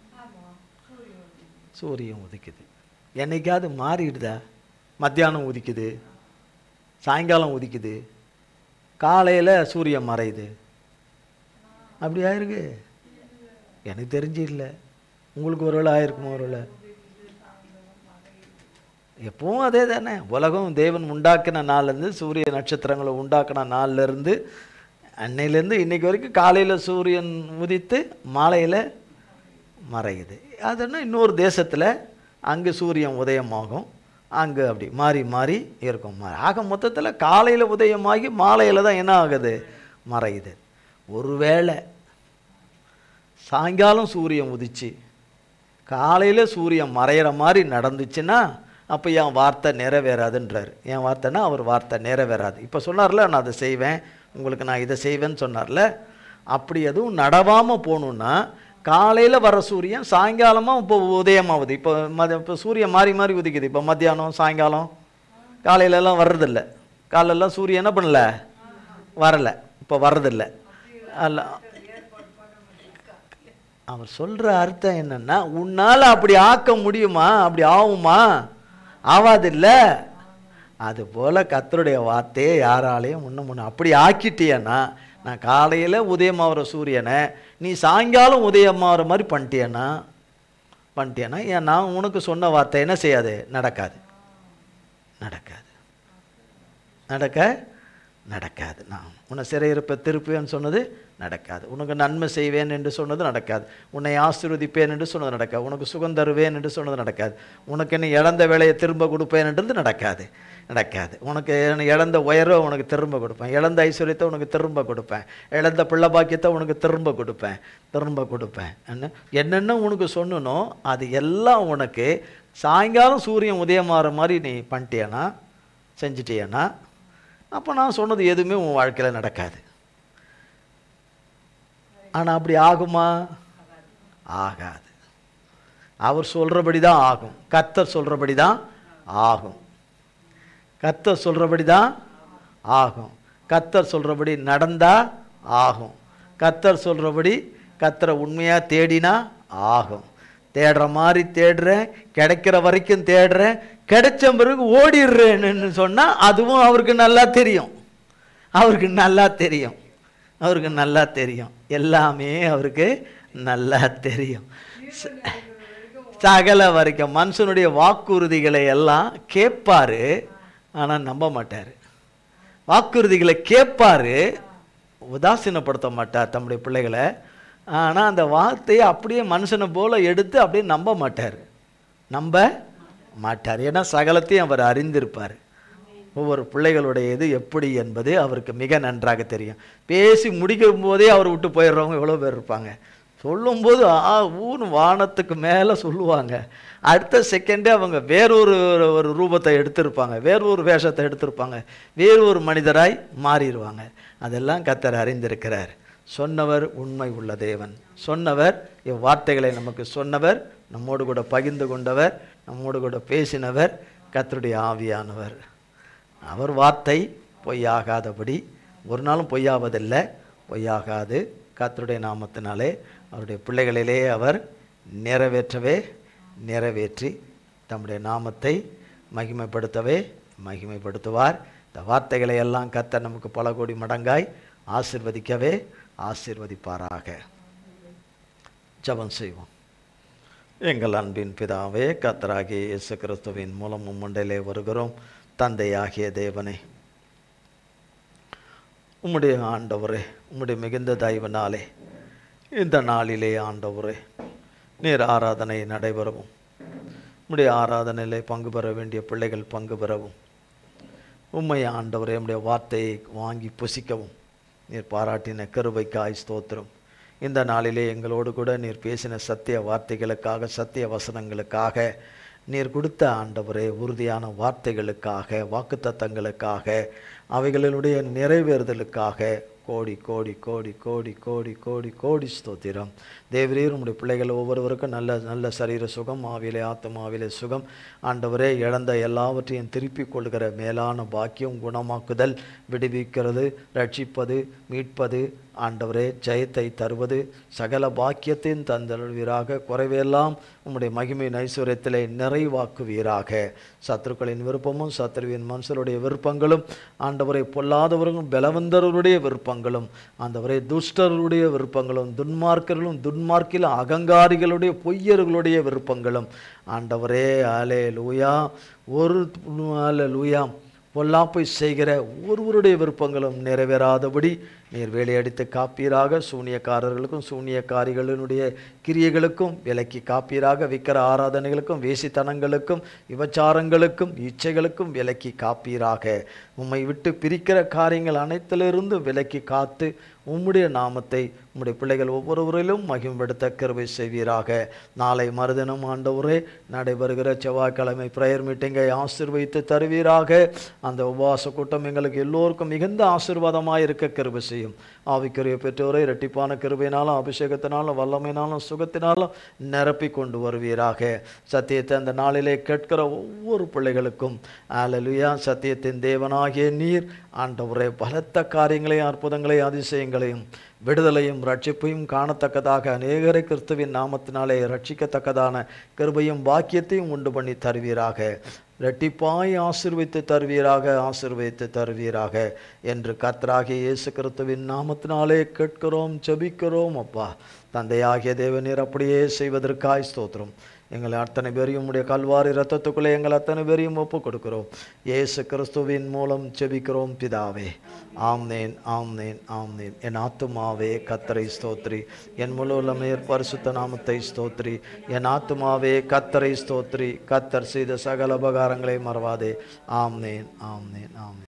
சூரியன் உதிக்குது. என்னைக்காவது மாறிடுதா? மத்தியானம் உதிக்குது, சாயங்காலம் உதிக்குது, காலையில் சூரியன் மறையுது. அப்படி ஆயிருக்கு? எனக்கு தெரிஞ்சு இல்லை. உங்களுக்கு ஒருவேளை ஆயிருக்குமோ? ஒருவேளை எப்பவும் அதே தானே. உலகம் தேவன் உண்டாக்கின நாள்லேருந்து, சூரிய நட்சத்திரங்களை உண்டாக்கின நாள்லேருந்து, அன்னையிலேருந்து இன்னைக்கு வரைக்கும் காலையில் சூரியன் உதித்து மாலையில் மறையுது. அதுன்னா இன்னொரு தேசத்தில் அங்கே சூரியன் உதயமாகும், அங்கே அப்படி மாறி மாறி இருக்கும். ஆக மொத்தத்தில் காலையில் உதயமாகி மாலையில் தான் என்ன ஆகுது? மறையுது. ஒருவேளை சாயங்காலம் சூரியன் உதிச்சு காலையில் சூரியன் மறையிற மாதிரி நடந்துச்சுன்னா அப்போ என் வார்த்தை நிறைவேறாதுன்றார். என் வார்த்தைன்னா அவர் வார்த்தை நிறைவேறாது. இப்போ சொன்னார்ல, நான் அதை செய்வேன், உங்களுக்கு நான் இதை செய்வேன்னு சொன்னார்ல. அப்படி எதுவும் நடவாமல் போகணுன்னா காலையில் வர சூரியன் சாயங்காலமாக இப்போ உதயமாகுது. இப்போ சூரியன் மாறி மாறி உதிக்குது. இப்போ மத்தியானம் சாயங்காலம் காலையிலலாம் வர்றதில்லை. காலையிலலாம் சூரியன் என்ன பண்ணல, வரலை, இப்போ வர்றதில்லை. அல்ல, அவர் சொல்கிற அர்த்தம் என்னன்னா, உன்னால் அப்படி ஆக்க முடியுமா? அப்படி ஆகுமா? ஆவாதில்ல. அதுபோல் கர்த்தருடைய வார்த்தையை யாராலையும் முன்ன அப்படி ஆக்கிட்டியன்னா, நான் காலையில் உதயமாகிற சூரியனை நீ சாயங்காலம் உதயமாகிற மாதிரி பண்ணிட்டேன்னா ஏன் நான் உனக்கு சொன்ன வார்த்தை என்ன செய்யாது? நடக்காது, நடக்காது, நடக்க நடக்காது. நான் உன்னை சிறையிருப்ப திருப்புவேன்னு சொன்னது நடக்காது. உனக்கு நன்மை செய்வேன் என்று சொன்னது நடக்காது. உன்னை ஆசீர்வதிப்பேன் என்று சொன்னது நடக்காது. உனக்கு சுகம் தருவேன் என்று சொன்னது நடக்காது. உனக்கு நீ இழந்த வேலையை திரும்ப கொடுப்பேன் என்றது நடக்காது. உனக்கு இழந்த உயர்வை உனக்கு திரும்ப கொடுப்பேன், இழந்த ஐஸ்வர்யத்தை உனக்கு திரும்ப கொடுப்பேன், இழந்த பிள்ளை பாக்கியத்தை உனக்கு திரும்ப கொடுப்பேன் என்னென்ன உனக்கு சொன்னனோ அது எல்லாம் உனக்கு சாயங்காலம் சூரியன் உதயமாகிற மாதிரி நீ பண்ணிட்டியனா, செஞ்சிட்டியனா, அப்போ நான் சொன்னது எதுவுமே உன் வாழ்க்கையில் நடக்காது. ஆனால் அப்படி ஆகுமா? ஆகாது. அவர் சொல்கிறபடி தான் ஆகும். கர்த்தர் சொல்கிறபடி தான் ஆகும். கர்த்தர் சொல்கிறபடி தான் ஆகும். கர்த்தர் சொல்கிறபடி நடந்தா ஆகும். கர்த்தர் சொல்கிறபடி கர்த்தரை உண்மையாக தேடினா ஆகும். தேடுற மாதிரி தேடுறேன், கிடைக்கிற வரைக்கும் தேடுறேன், கிடைச்ச பிறகு ஓடிடுறேன்னு சொன்னால் அதுவும் அவருக்கு நல்லா தெரியும். எல்லாமே அவருக்கு நல்லா தெரியும். சகல வரைக்கும் மனுஷனுடைய வாக்குறுதிகளை எல்லாம் கேட்பாரு, ஆனால் நம்ப மாட்டார். வாக்குறுதிகளை கேட்பாரு, உதாசீனப்படுத்த மாட்டார் தம்முடைய பிள்ளைகளை. ஆனால் அந்த வார்த்தையை அப்படியே மனுஷனை போல எடுத்து அப்படியே நம்ப மாட்டார். ஏன்னா சகலத்தையும் அவர் அறிந்திருப்பார். ஒவ்வொரு பிள்ளைகளுடைய இது எப்படி என்பது அவருக்கு மிக நன்றாக தெரியும். பேசி முடிக்கும் போதே அவர் விட்டு போயிடுறவங்க எவ்வளோ பேர் இருப்பாங்க. சொல்லும்போது ஊன்னு வானத்துக்கு மேலே சொல்லுவாங்க. அடுத்த செகண்டே அவங்க வேறொரு ரூபத்தை எடுத்திருப்பாங்க, வேறொரு வேஷத்தை எடுத்திருப்பாங்க, வேறொரு மனிதராய் மாறிடுவாங்க. அதெல்லாம் கர்த்தர் அறிந்திருக்கிறார். சொன்னவர் உண்மை உள்ள தேவன். சொன்னவர் இவ்வார்த்தைகளை நமக்கு சொன்னவர், நம்மோடு கூட பகிர்ந்து கொண்டவர், நம்மோடு கூட பேசினவர் கர்த்தருடைய ஆவியானவர். அவர் வார்த்தை பொய்யாகாதபடி ஒரு நாளும் பொய்யாவதில்லை, பொய்யாகாது. கர்த்தருடைய நாமத்தினாலே அவருடைய பிள்ளைகளிலே அவர் நிறைவேற்றி தம்முடைய நாமத்தை மகிமைப்படுத்துவார். இந்த வார்த்தைகளை எல்லாம் கர்த்தர் நமக்கு பல கோடி மடங்காய் ஆசீர்வதிப்பாராக. ஜெபம் செய்வோம். எங்கள் அன்பின் பிதாவே, கர்த்தராகிய இயேசு கிறிஸ்துவின் மூலம் உம்முண்டிலே வருகிறோம். தந்தையாகிய தேவனே, உம்முடைய ஆண்டவரே, உம்முடைய மிகுந்த தயவினாலே இந்த நாளிலே ஆண்டவரே நீர் ஆராதனை நடைபெறவும், உம்முடைய ஆராதனையிலே பங்கு பெற வேண்டிய பிள்ளைகள் பங்கு பெறவும், உம்மை ஆண்டவரே உம்முடைய வார்த்தையை வாங்கி புசிக்கவும் நீர் பாராட்டின கிருபைக்காய் ஸ்தோத்திரம். இந்த நாளிலே எங்களோடு கூட நீர் பேசின சத்திய வார்த்தைகளுக்காக, சத்திய வசனங்களுக்காக, நீர் கொடுத்த ஆண்டவரே உறுதியான வார்த்தைகளுக்காக, வாக்குத்தத்தங்களுக்காக, அவைகளினுடைய நிறைவேறுதலுக்காக கோடி கோடி கோடி கோடி கோடி கோடி கோடி ஸ்தோத்திரம். தேவரீர் உம்முடைய பிள்ளைகள் ஒவ்வொருவருக்கும் நல்ல சரீர சுகம், ஆவிலே ஆத்மாவிலே சுகம், ஆண்டவரே இழந்த எல்லாவற்றையும் திருப்பிக் கொள்கிற மேலான பாக்கியம், குணமாக்குதல், விடுவிக்கிறது, ரட்சிப்பது, மீட்பது, ஆண்டவரே ஜெயத்தை தருவது, சகல பாக்கியத்தையும் தந்தருள்வீராக. குறைவெல்லாம் உம்முடைய மகிமை ஐஸ்வர்யத்திலே நிறைவாக்குவீராக. சத்துருக்களின் விருப்பமும் சத்துருவின் மனுஷருடைய விருப்பங்களும், ஆண்டவரை பொல்லாதவர்களும் பலவந்தருடைய விருப்பங்களும், ஆண்டவரை துஷ்டர்களுடைய விருப்பங்களும், துன்மார்க்கர்களும் துன்மார்க்கில் அகங்காரிகளுடைய பொய்யர்களுடைய விருப்பங்களும், ஆண்டவரே அல்லேலூயா, அல்லேலூயா, பொல்லாப்பை செய்கிற ஒருவருடைய விருப்பங்களும் நிறைவேறாதபடி நீர் வேலையடித்து காப்பீராக. சூனியக்காரர்களுக்கும் சூனியக்காரிகளினுடைய கிரியைகளுக்கும் விலக்கி காப்பீராக. விக்கிர ஆராதனைகளுக்கும் வேசித்தனங்களுக்கும் விபச்சாரங்களுக்கும் இச்சைகளுக்கும் விலக்கி காப்பீராக. உம்மை விட்டு பிரிக்கிற காரியங்கள் அனைத்திலிருந்து விலக்கி காத்து உம்முடைய நாமத்தை உம்முடைய பிள்ளைகள் ஒவ்வொருவரிலும் மகிமைப்படுத்த கிருபை செய்வீராக. நாளை மறுதினம் ஆண்டவரே நடைபெறுகிற செவ்வாய்க்கிழமை பிரேயர் மீட்டிங்கை ஆசீர்வதித்து தருவீராக. அந்த உபவாச கூட்டம் எங்களுக்கு எல்லோருக்கும் மிகுந்த ஆசீர்வாதமாக இருக்க கிருபை செய்யும். ஆவிக்குரிய பெற்றோரை இரட்டிப்பான கிருபையினாலும் அபிஷேகத்தினாலும் வல்லமையினாலும் சுகத்தினாலும் நிரப்பி கொண்டு வருவீராக. சத்தியத்தை அந்த நாளிலே கேட்கிற ஒவ்வொரு பிள்ளைகளுக்கும் அல்லேலூயா, சத்தியத்தின் தேவனாகிய நீர் ஆண்டவரே பலத்த காரியங்களையும் அற்புதங்களையும் அதிசயங்களையும் விடுதலையும் ரட்சிப்பையும் காணத்தக்கதாக அநேகரை கிறிஸ்துவின் நாமத்தினாலே ரட்சிக்கத்தக்கதான கிருபையும் பாக்கியத்தையும் உண்டு பண்ணி தருவீராக. இரட்டிப்பாய் ஆசீர்வதித்து தருவீராக என்று கர்த்தராகிய இயேசு கிறிஸ்துவின் நாமத்தினாலே கேட்கிறோம், ஜெபிக்கிறோம் அப்பா. தந்தையாகிய தேவனீர் அப்படியே செய்வதற்காய் ஸ்தோத்திரம். எங்களை அத்தனை பேரையும் உடைய கல்வாரி இரத்தத்துக்குள்ளே எங்கள் அத்தனை பேரையும் ஒப்பு கொடுக்கிறோம். இயேசு கிறிஸ்துவின் மூலம் செபிக்கிறோம் பிதாவே. ஆம்னேன் ஆம்னேன் ஆம்னேன். என் ஆத்துமாவே கர்த்தரை ஸ்தோத்ரி, என் முழு உள்ளமே பரிசுத்த நாமத்தை ஸ்தோத்ரி. என் ஆத்துமாவே கர்த்தரை ஸ்தோத்ரி, கர்த்தர் செய்த சகல உபகாரங்களை மறவாதே. ஆம்னேன் ஆம்னேன் ஆம்னேன்.